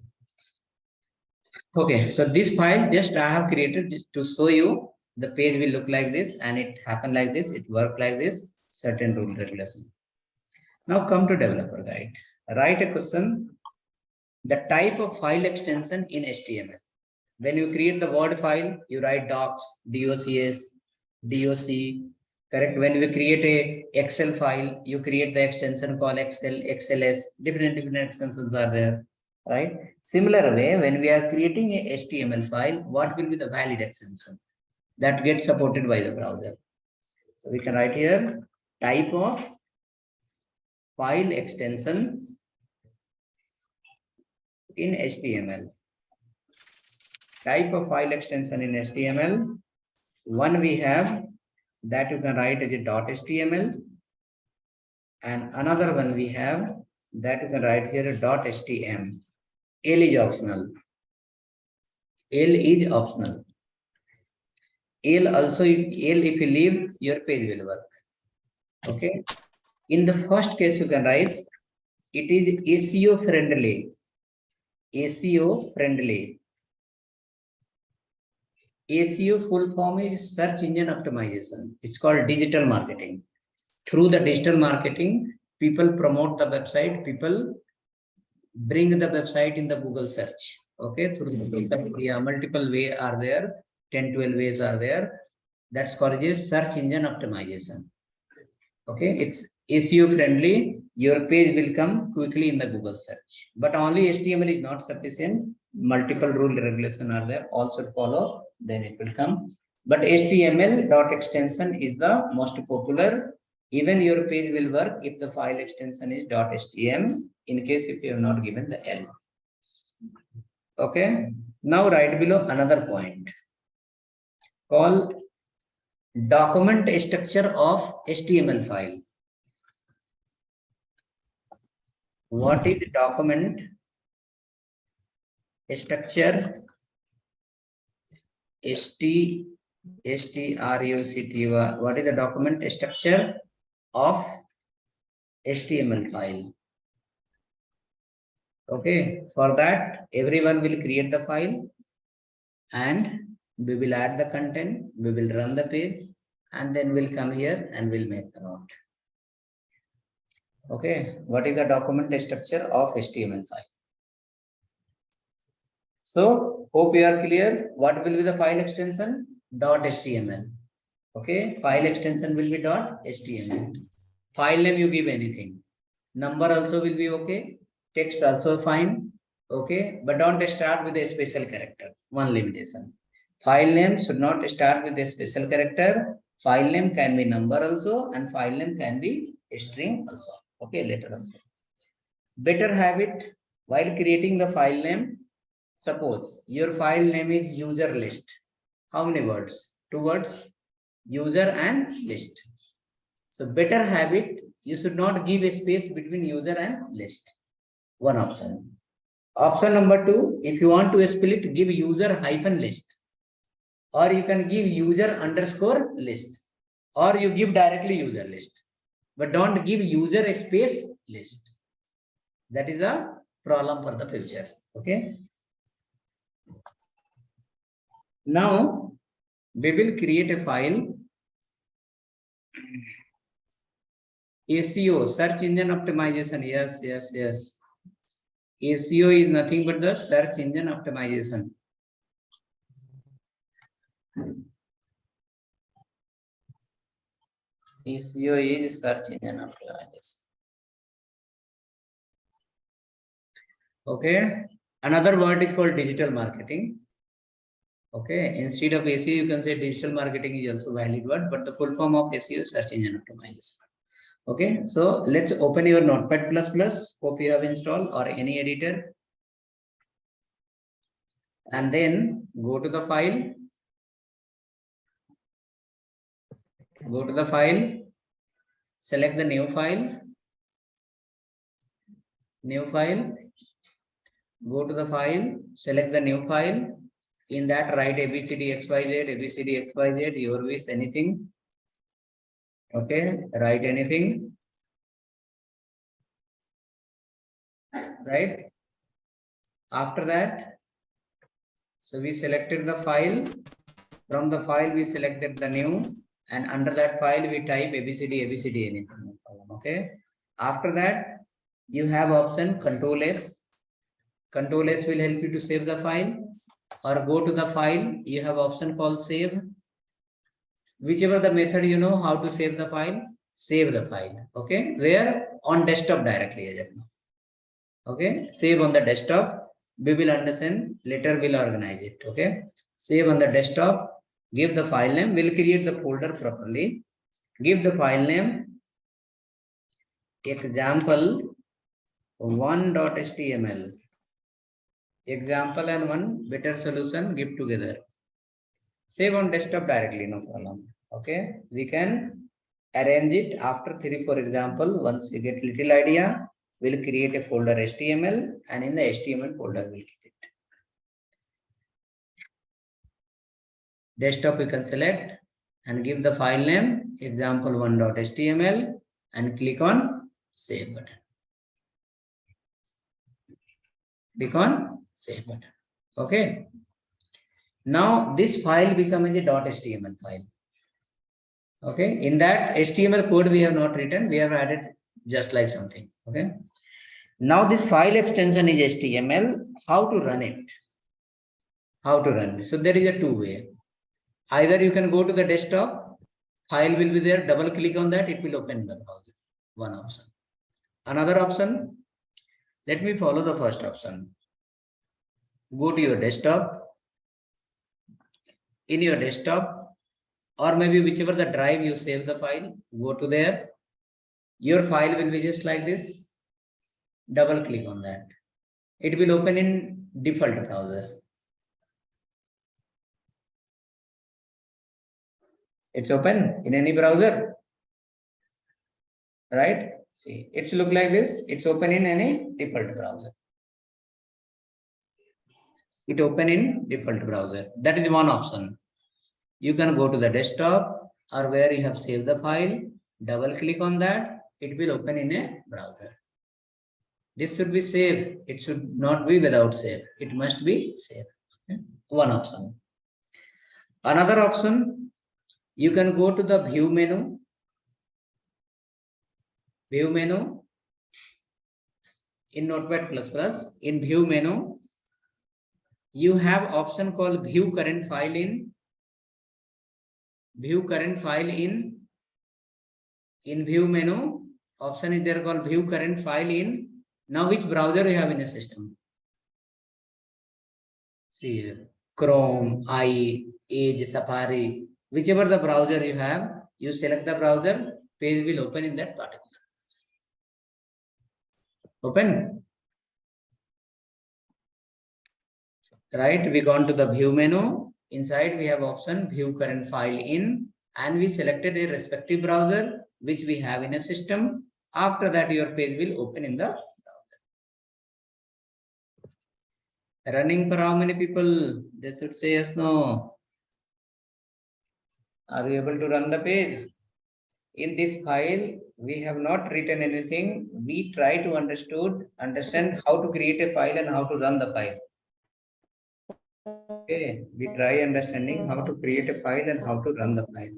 Okay, so this file just I have created just to show you the page will look like this and it happen like this, it work like this, certain rule regulation. Now come to developer guide. Write a question. The type of file extension in HTML. When you create the Word file, you write docs, docs, doc, correct? When we create a Excel file, you create the extension called Excel, XLS, different extensions are there, right? Similar way, when we are creating a HTML file, what will be the valid extension that gets supported by the browser? So we can write here type of file extension in HTML. Type of file extension in HTML. One we have that you can write as a .html, and another one we have that you can write here a .htm. L is optional. L is optional. L also, if you leave, your page will work. Okay. In the first case, you can write it is SEO friendly. SEO friendly. SEO full form is search engine optimization. It's called digital marketing. Through the digital marketing, people promote the website, people bring the website in the Google search. Okay, through the multiple ways are there, 10, 12 ways are there. That's called as search engine optimization. Okay, it's SEO friendly, your page will come quickly in the Google search. But only HTML is not sufficient. Multiple rule regulation are there, also follow, then it will come. But HTML dot extension is the most popular. Even your page will work if the file extension is .htm, in case if you have not given the L. Okay. Now write below another point called document structure of HTML file. What is document structure? STRUCT. What is the document structure of HTML file? Okay, for that everyone will create the file and we will add the content, we will run the page, and then we'll come here and we'll make the note. Okay, what is the document structure of HTML file? So hope you are clear. What will be the file extension? .html. Okay, file extension will be .html. File name you give anything. Number also will be okay. Text also fine. Okay, but don't start with a special character. One limitation. File name should not start with a special character. File name can be number also, and file name can be a string also. Okay, letter also. Better habit while creating the file name. Suppose your file name is user list. How many words? 2 words. User and list. So better habit, you should not give a space between user and list. One option. Option number 2, if you want to split, give user hyphen list. Or you can give user underscore list. Or you give directly user list. But don't give user a space list. That is a problem for the future. Okay. Now we will create a file. SEO, search engine optimization. Yes. SEO is nothing but the search engine optimization. SEO is search engine optimization. Okay. Another word is called digital marketing. Okay. Instead of SEO, you can say digital marketing is also valid word, but the full form of SEO is search engine optimization. Okay. So let's open your Notepad++. Hope you have installed or any editor. And then go to the file. Go to the file. Select the new file. New file. Go to the file. Select the new file. In that write ABCDXYZ, your wish, anything. Okay, write anything. Right. After that, so we selected the file. From the file, we selected the new, and under that file, we type ABCD, anything. Okay. After that, you have option Control S. Control S will help you to save the file, or go to the file. You have option called Save. Whichever the method you know how to save the file, save the file. Okay. Where? On desktop directly. Okay. Save on the desktop. We will understand. Later we'll organize it. Okay. Save on the desktop. Give the file name. We'll create the folder properly. Give the file name. Example 1.html. Example and one better solution. Give together. Save on desktop directly. No problem. Okay. We can arrange it after 3-4 example. Once we get little idea, we'll create a folder HTML, and in the HTML folder we'll keep it. Desktop you can select and give the file name example 1.html and click on save button. Click on save button. Okay. Now this file becomes a .html file. Okay. In that HTML code we have not written, we have added just like something. Okay. Now this file extension is HTML. How to run it? How to run it? So there is a 2 way. Either you can go to the desktop, file will be there, double click on that, it will open in the browser. one option. Another option, let me follow the first option. Go to your desktop. In your desktop, or maybe whichever the drive you save the file, go to there. Your file will be just like this. Double click on that. It will open in default browser. It's open in any browser, right? See, it's look like this. It's open in any default browser. It open in default browser. That is one option. You can go to the desktop or where you have saved the file, double click on that. It will open in a browser. This should be saved. It should not be without save. It must be saved. One option. Another option, you can go to the view menu. View menu in Notepad++. In view menu, you have option called view current file in. View current file in view menu, option is there called view current file in. Now which browser you have in a system? See here, Chrome, IE, Edge, Safari, whichever the browser you have, you select the browser, page will open in that particular. Open. Right, we gone to the view menu. Inside we have option view current file in, and we selected a respective browser which we have in a system. After that, your page will open in the browser. Running for how many people? They should say yes, no. Are you able to run the page? In this file, we have not written anything. We try to understand how to create a file and how to run the file. Okay, we try understanding how to create a file and how to run the file.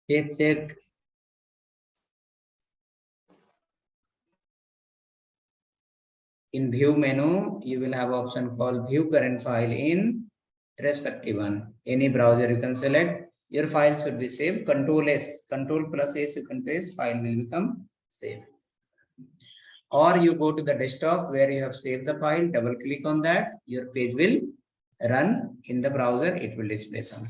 Check. In view menu, you will have option called view current file in respective one. Any browser you can select. Your file should be saved. Control+S you can press, file will become saved. Or you go to the desktop where you have saved the file, double click on that, your page will run in the browser, it will display something.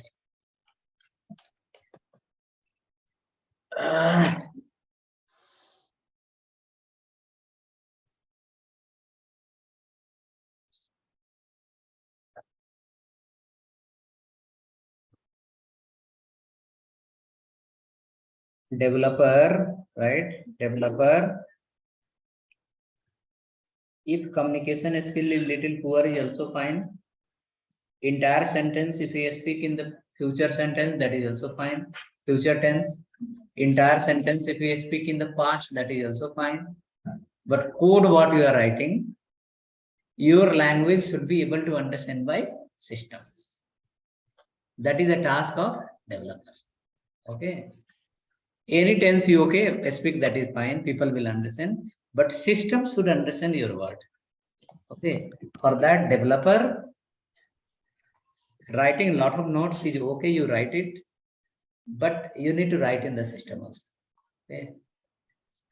Developer, right? Developer. If communication skill is little poor is also fine. Entire sentence, if you speak in the future sentence, that is also fine. Future tense. Entire sentence, if you speak in the past, that is also fine. But code what you are writing, your language should be able to understand by system. That is the task of developer. Okay. Any tense you okay, speak, that is fine, people will understand, but system should understand your word. Okay. For that, developer writing a lot of notes is okay, you write it, but you need to write in the system also. Okay.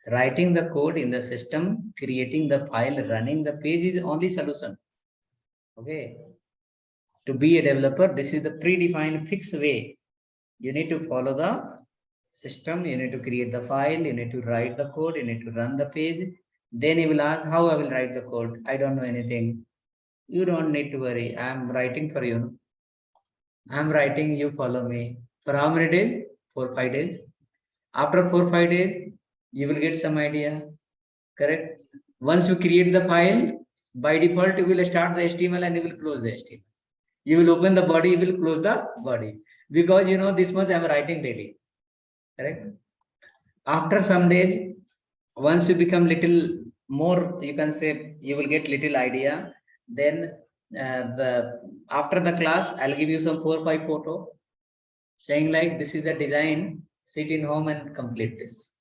Writing the code in the system, creating the file, running the page is only solution. Okay. To be a developer, this is the predefined fixed way. You need to follow the system, you need to create the file, you need to write the code, you need to run the page. Then you will ask how I will write the code. I don't know anything. You don't need to worry. I am writing for you. I am writing, you follow me. For how many days? 4-5 days. After 4-5 days, you will get some idea. Correct? Once you create the file, by default, you will start the HTML and you will close the HTML. You will open the body, you will close the body. Because you know this much I am writing daily. Correct? After some days, once you become little more, you can say you will get little idea. Then after the class, I'll give you some 4-5 photo saying like this is the design, sit in home and complete this.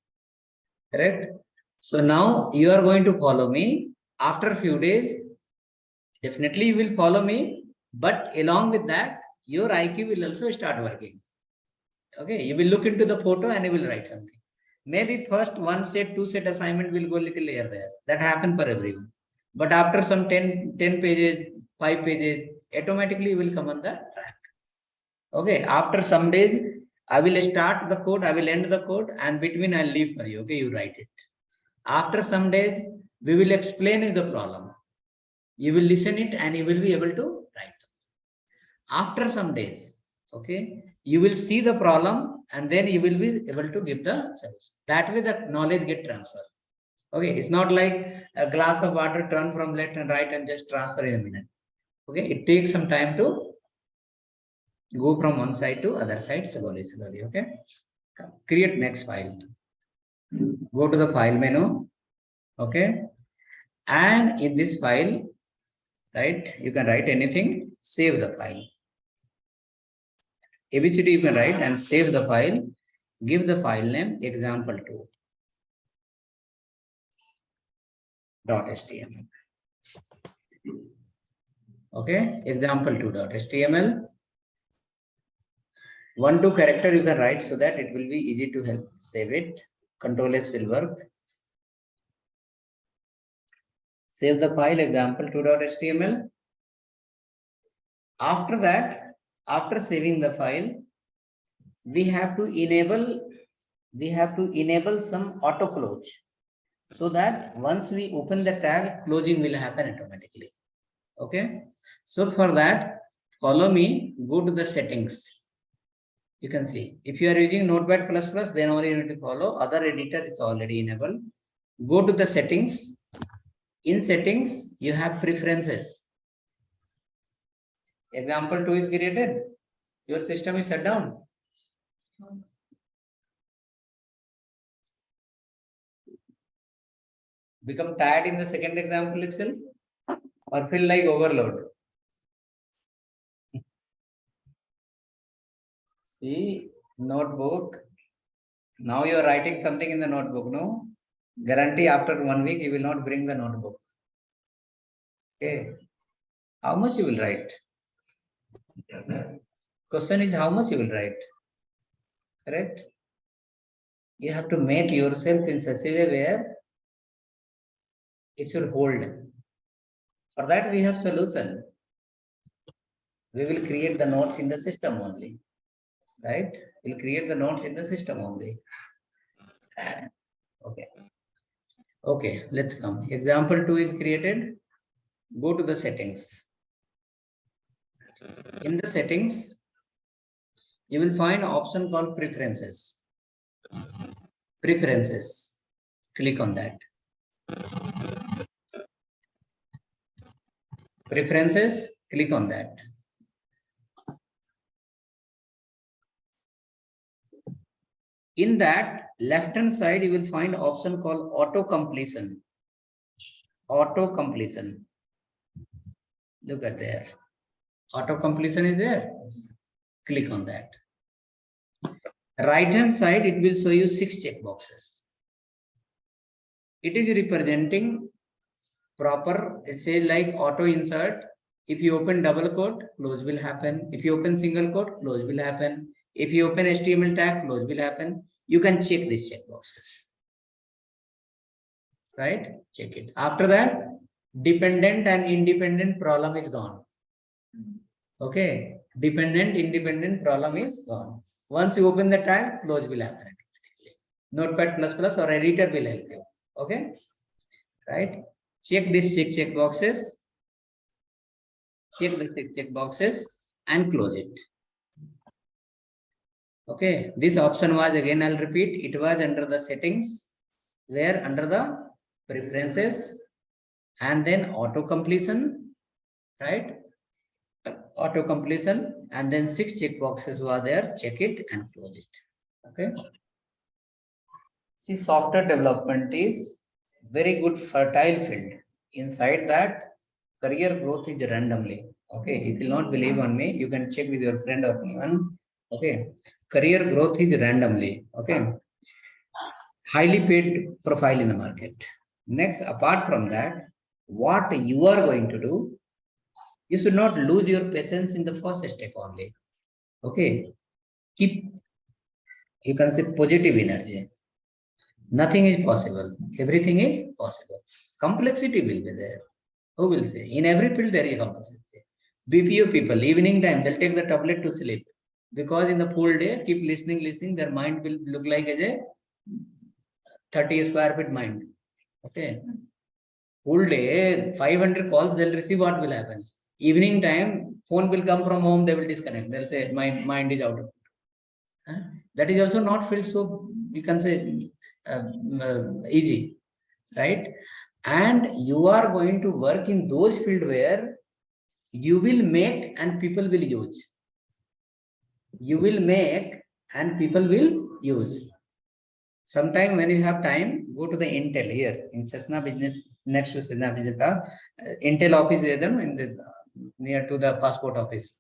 Correct? So now you are going to follow me. After a few days, definitely you will follow me. But along with that, your IQ will also start working. Okay, you will look into the photo and you will write something. Maybe first 1 set, 2 set assignment will go little here there. That happen for everyone. But after some 10 pages, 5 pages, automatically you will come on the track. Okay, after some days, I will start the code, I will end the code, and between I'll leave for you. Okay, you write it. After some days, we will explain you the problem. You will listen it and you will be able to write. After some days, okay, you will see the problem and then you will be able to give the solution. That way the knowledge get transferred. Okay, it's not like a glass of water turn from left and right and just transfer in a minute. Okay, it takes some time to go from one side to other side slowly. Okay, create next file. Go to the file menu. Okay, and in this file, right, you can write anything. Save the file. ABCD you can write and save the file. Give the file name example2. .html. Okay, example2.html. 1-2 character you can write so that it will be easy to help save it. Control S will work. Save the file example2.html. After that, after saving the file, we have to enable some auto close, so that once we open the tag, closing will happen automatically. Okay, so for that, follow me, go to the settings. You can see if you are using Notepad++, then only you need to follow. Other editor is already enabled. Go to the settings. In settings, you have preferences. Example2 is created. Your system is shut down. Become tired in the second example itself, or feel like overload? See, notebook. Now you are writing something in the notebook, no? Guarantee after 1 week you will not bring the notebook. Okay. How much you will write? Question is how much you will write. Correct? You have to make yourself in such a way where it should hold. For that we have solution. We will create the notes in the system only. Right? We'll create the notes in the system only. Okay. Okay, let's come. Example2 is created. Go to the settings. In the settings, you will find an option called preferences. Preferences. Click on that. Preferences, click on that. In that left hand side, you will find an option called auto completion. Auto completion. Look at there. Auto completion is there. Click on that. Right hand side, it will show you 6 checkboxes. It is representing proper, it says like auto insert. If you open double quote, close will happen. If you open single quote, close will happen. If you open HTML tag, close will happen. You can check these checkboxes. Right? Check it. After that, dependent and independent problem is gone. Okay. Dependent, independent problem is gone. Once you open the tag, close will happen. Notepad++ or editor will help you. Okay. Right? Check these 6 checkboxes. Check the 6 checkboxes and close it. Okay, this option was, again I'll repeat, it was under the settings, where under the preferences, and then auto completion, right? Auto completion, and then 6 checkboxes were there. Check it and close it. Okay. See, software development is very good fertile field. Inside that, career growth is randomly. Okay, if you will not believe on me, you can check with your friend or anyone. Okay, career growth is randomly. Okay, highly paid profile in the market. Next, apart from that, what you are going to do, You should not lose your patience in the first step only. Okay. Keep, you can say, positive energy. Nothing is possible. Everything is possible. Complexity will be there. Who will say? In every field there is complexity. BPO people, evening time, they'll take the tablet to sleep. Because in the full day, keep listening, their mind will look like as a 30 square feet mind. Okay. Full day, 500 calls they'll receive, what will happen? Evening time, phone will come from home, they will disconnect. They'll say, my mind is out of it. That is also not felt so, you can say, easy, right? And you are going to work in those fields where you will make and people will use. You will make and people will use. Sometime when you have time, go to the Intel here in Cessna Business, next to Cessna Business, Intel office is there in the, near to the passport office.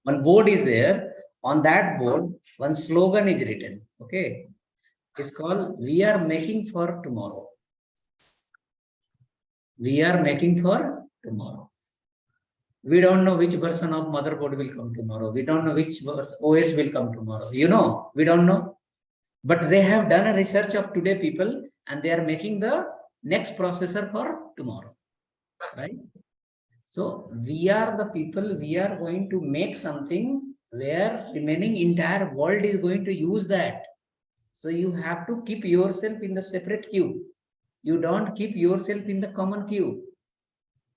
One board is there. On that board, one slogan is written. Okay, it's called "We are making for tomorrow." We are making for tomorrow. We don't know which version of motherboard will come tomorrow. We don't know which OS will come tomorrow. You know, we don't know. But they have done a research of today people and they are making the next processor for tomorrow, right? So we are the people, we are going to make something where remaining entire world is going to use that. So you have to keep yourself in the separate queue. You don't keep yourself in the common queue.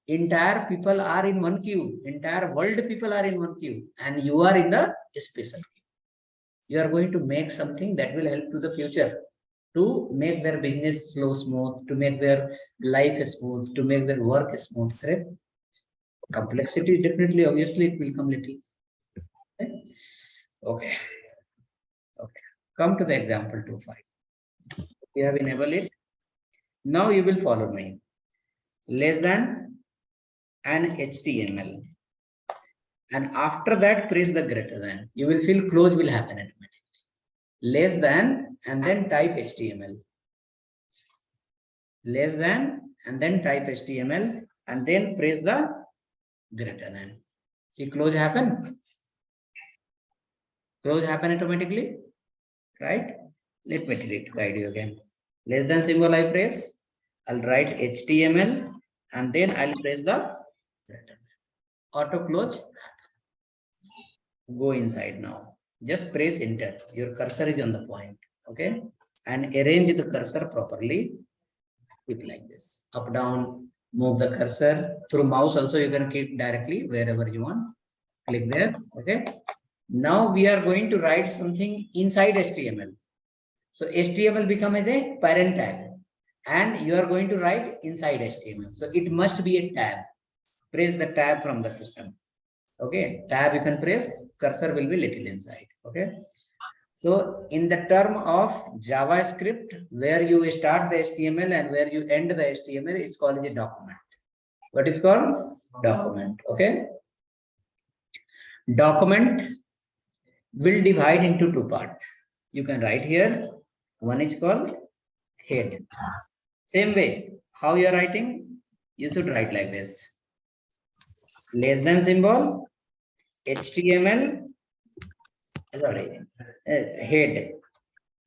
Entire people are in one queue. Entire world people are in one queue. And you are in the special queue. You are going to make something that will help to the future, to make their business flow smooth, to make their life smooth, to make their work smooth, correct? Complexity, definitely, obviously, it will come little. Okay. Okay. Come to the example 2.5. We have enabled it. Now you will follow me. Less than an HTML. And after that, press the greater than. You will feel close will happen automatically. Less than, and then type HTML. Less than, and then type HTML, and then press the greater than. See, close happen. Close happen automatically, right? Let me guide you again. Less than symbol I press. I'll write HTML, and then I'll press the greater than. Auto close. Go inside now. Just press enter. Your cursor is on the point. Okay. And arrange the cursor properly. Keep like this. Up, down, move the cursor. Through mouse also you can keep directly wherever you want. Click there. Okay. Now we are going to write something inside HTML. So HTML become as a parent tag. And you are going to write inside HTML. So it must be a tab. Press the tab from the system. Okay, tab you can press, cursor will be little inside. Okay, so in the term of JavaScript, where you start the HTML and where you end the HTML, it's called a document. What is called? Document. Okay, document will divide into two parts. You can write here. One is called head. Same way, how you are writing, you should write like this. Less than symbol, HTML, sorry, head,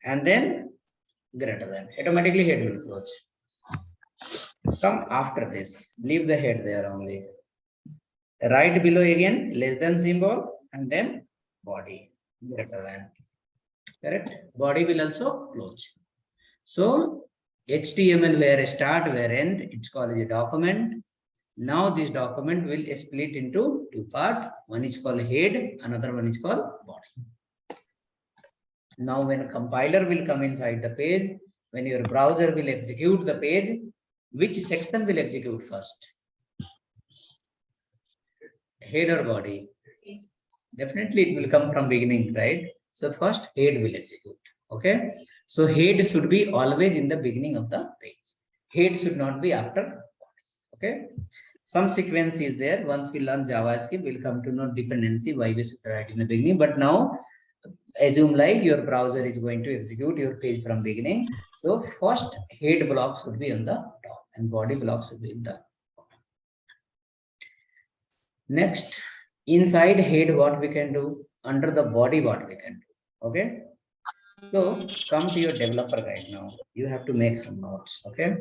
and then greater than. Automatically head will close. Come after this, leave the head there only. Right below again, less than symbol, and then body, greater than. Correct? Body will also close. So HTML where start, where end, it's called a document. Now this document will split into two parts. One is called head, another one is called body. Now when compiler will come inside the page, when your browser will execute the page, which section will execute first? Head or body? Definitely it will come from beginning, right? So first head will execute. Okay. So head should be always in the beginning of the page. Head should not be after body. Okay. Some sequence is there. Once we learn JavaScript, we'll come to know dependency, why we should write in the beginning. But now assume like your browser is going to execute your page from beginning. So first head block should be on the top and body block should be in the bottom. Next, inside head, what we can do, under the body, what we can do. Okay. So come to your developer guide now. You have to make some notes. Okay.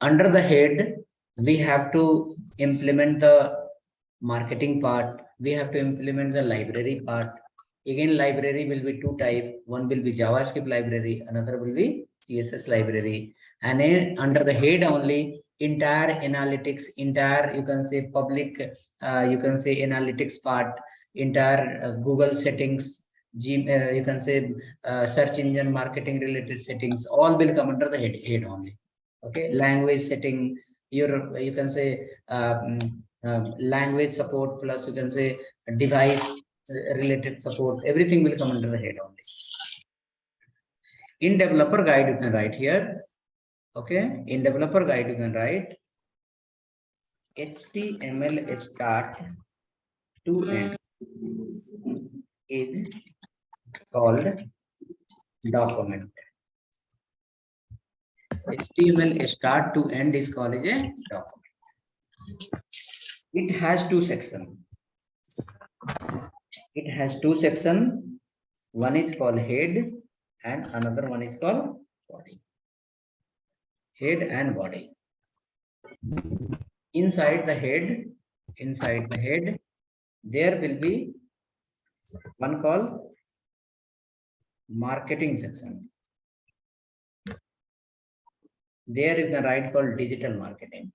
Under the head, we have to implement the marketing part. We have to implement the library part. Again, library will be two type. One will be JavaScript library, another will be CSS library. And then under the head only, entire analytics, entire, you can say public, you can say analytics part, entire Google settings, you can say search engine marketing related settings, all will come under the head only. Okay, language setting, you can say language support, plus you can say device related support, everything will come under the head only. In developer guide, you can write here. Okay, in developer guide, you can write HTML start to end is called document. HTML start to end is called as a document. It has two sections. It has two sections. One is called head and another one is called body. Head and body. Inside the head, there will be one called marketing section. There you can write called digital marketing.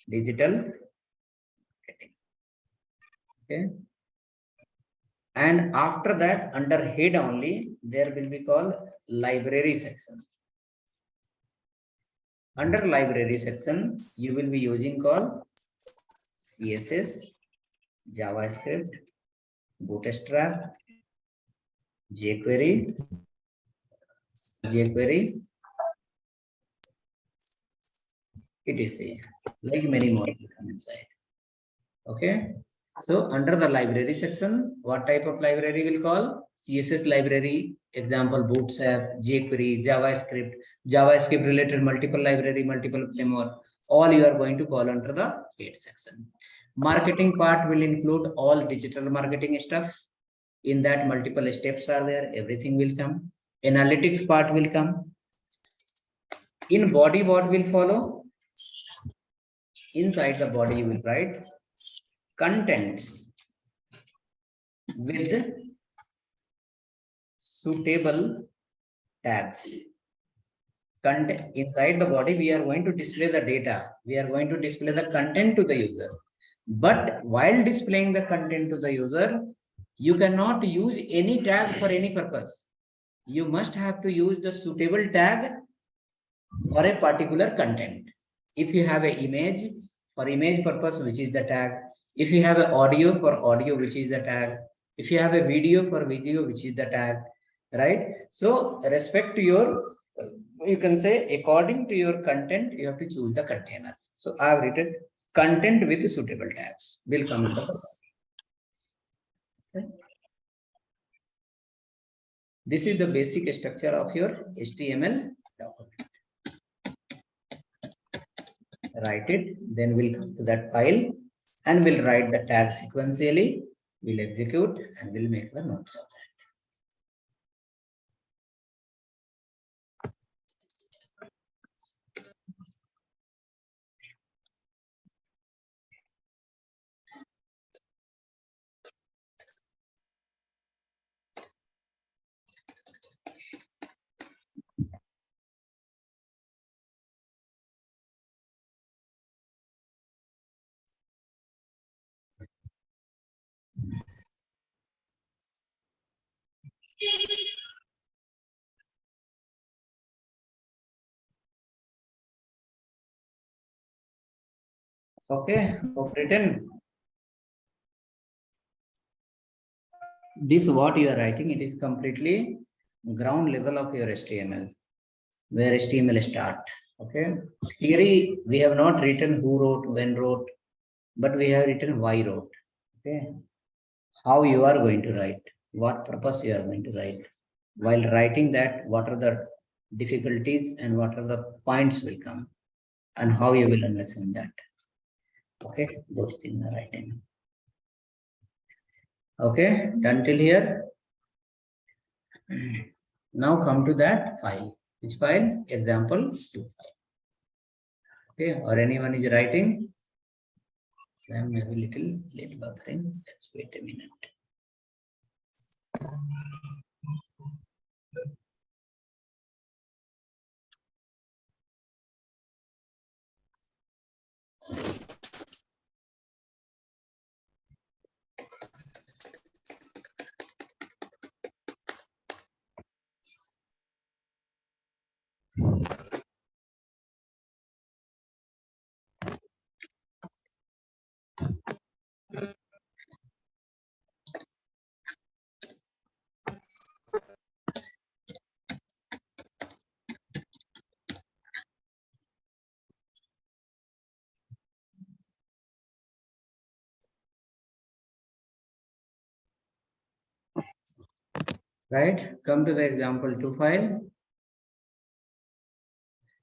Digital marketing. Okay. And after that, under head only, there will be called library section. Under library section, you will be using called CSS, JavaScript, Bootstrap, jQuery, etc. Like many more will come inside. Okay. So under the library section, what type of library will call? CSS library, example Bootstrap, jQuery, JavaScript related multiple library, multiple framework, all you are going to call under the head section. Marketing part will include all digital marketing stuff. In that multiple steps are there, everything will come. Analytics part will come. In body, what will follow? Inside the body, you will write contents with suitable tags. Content inside the body, we are going to display the data. We are going to display the content to the user. But while displaying the content to the user, you cannot use any tag for any purpose. You must have to use the suitable tag for a particular content. If you have an image, for image purpose, which is the tag. If you have an audio, for audio, which is the tag. If you have a video, for video, which is the tag, right? So respect to your, you can say according to your content, you have to choose the container. So I have written content with suitable tags will come into the body. This is the basic structure of your HTML document. Write it, then we'll come to that file and we'll write the tag sequentially, we'll execute and we'll make the notes of that. Okay, written. This what you are writing, it is completely ground level of your HTML, where HTML start. Okay. Theory, we have not written who wrote, when wrote, but we have written why wrote. Okay. How you are going to write, what purpose you are going to write. While writing that, what are the difficulties and what are the points will come and how you will understand that. Okay, those things are writing. Okay, done till here. Now come to that file. Which file? Example 2 file. Okay, or anyone is writing? Then maybe little late buffering. Let's wait a minute. Right, come to the example 2 file.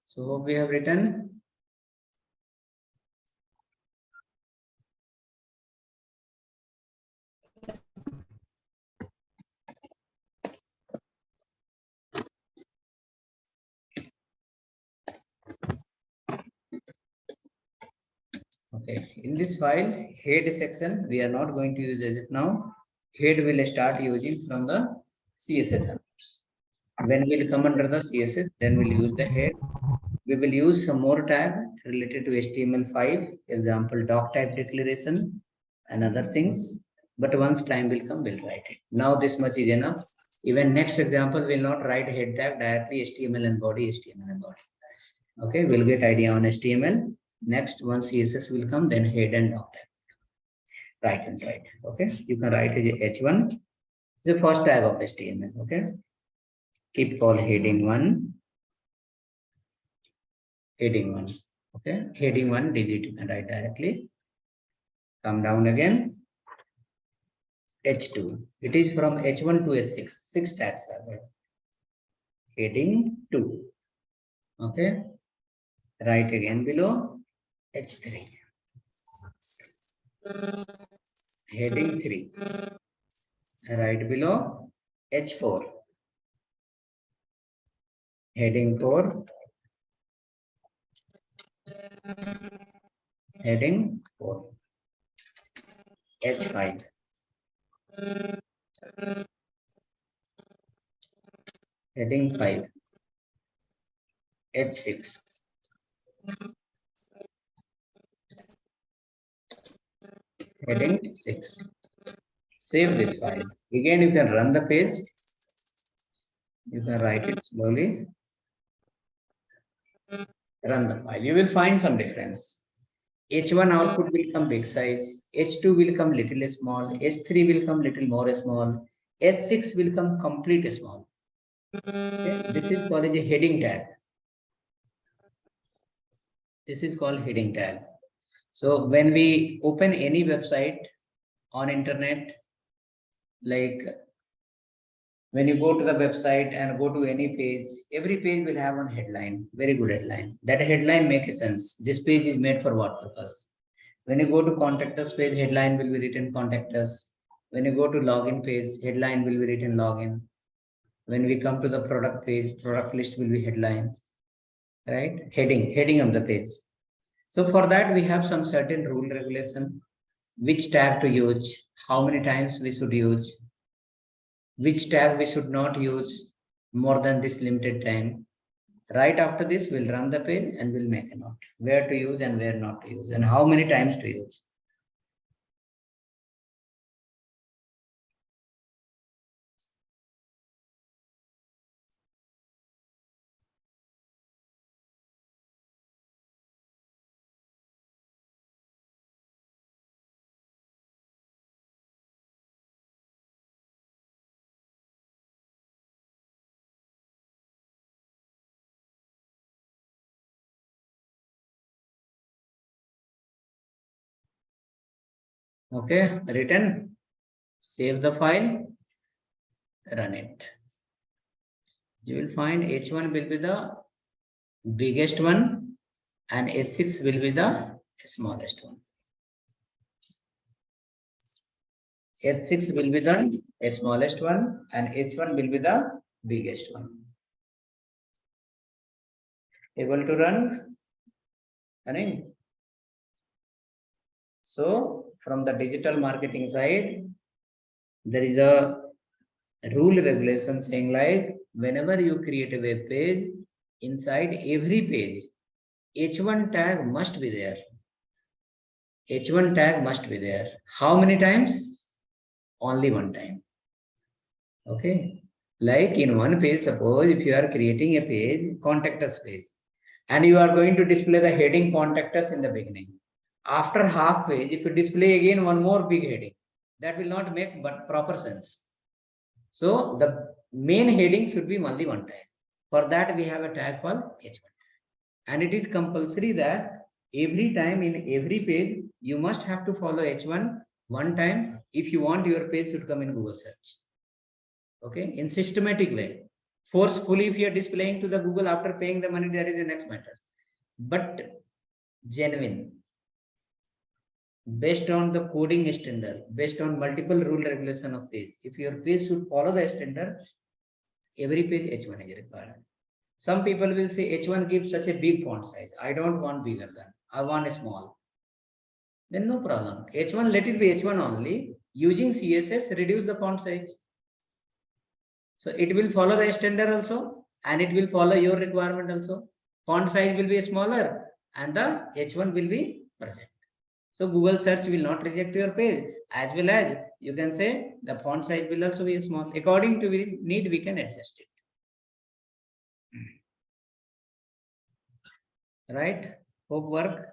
So what we have written? Okay, in this file, head section, we are not going to use as of now. Head will start using from the CSS elements. When we'll come under the CSS, then we'll use the head. We will use some more tag related to HTML5, example doc type declaration and other things. But once time will come, we'll write it. Now this much is enough. Even next example will not write head tag, directly HTML and body, HTML and body. Okay, we'll get idea on HTML. Next, once CSS will come, then head and doc type. Right hand side. Okay, you can write it H1. The first tag of HTML. Okay, keep call heading 1. Heading 1. Okay, heading 1 digit you can write directly. Come down again. H2. It is from H1 to H6. 6 tags are there. Heading 2. Okay. Write again below H3. Heading 3. Right below H4. Heading 4. Heading 4. H5. Heading 5. H6. Heading 6. Save this file. Again, you can run the page. You can write it slowly. Run the file. You will find some difference. H1 output will come big size. H2 will come little small. H3 will come little more small. H6 will come complete small. Okay? This is called a heading tag. This is called heading tag. So when we open any website on internet, like when you go to the website and go to any page, every page will have one headline, very good headline. That headline makes sense. This page is made for what purpose? When you go to contact us page, headline will be written contact us. When you go to login page, headline will be written login. When we come to the product page, product list will be headline, right? Heading of the page. So for that, we have some certain rule regulation, which tag to use, how many times we should use, which tag we should not use more than this limited time. Right after this, we'll run the page and we'll make a note where to use and where not to use and how many times to use. Okay, written, save the file, run it. You will find H1 will be the biggest one and H6 will be the smallest one. H6 will be the smallest one and H1 will be the biggest one. Able to run? Running. So from the digital marketing side, there is a rule regulation saying like whenever you create a web page, inside every page, H1 tag must be there. H1 tag must be there. How many times? Only one time. Okay. Like in one page, suppose if you are creating a page, contact us page, and you are going to display the heading contact us in the beginning. After half page, if you display again one more big heading, that will not make but proper sense. So the main heading should be only one time. For that, we have a tag called H1. And it is compulsory that every time in every page, you must have to follow H1 one time if you want your page to come in Google search. Okay, in systematic way. Forcefully, if you are displaying to the Google after paying the money, that is the next matter. But genuine, based on the coding standard, based on multiple rule regulation of page. If your page should follow the standard, every page H1 is required. Some people will say H1 gives such a big font size. I don't want bigger than, I want a small. Then no problem. H1, let it be H1 only. Using CSS, reduce the font size. So it will follow the standard also, and it will follow your requirement also. Font size will be smaller and the H1 will be present. So Google search will not reject your page, as well as you can say the font size will also be small. According to need, we can adjust it. Right? Hope work.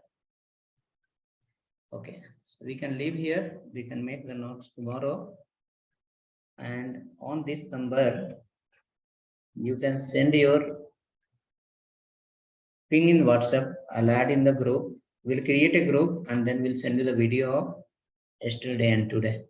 Okay, so we can leave here. We can make the notes tomorrow. And on this number, you can send your ping in WhatsApp. I'll add in the group. We'll create a group and then we'll send you the video of yesterday and today.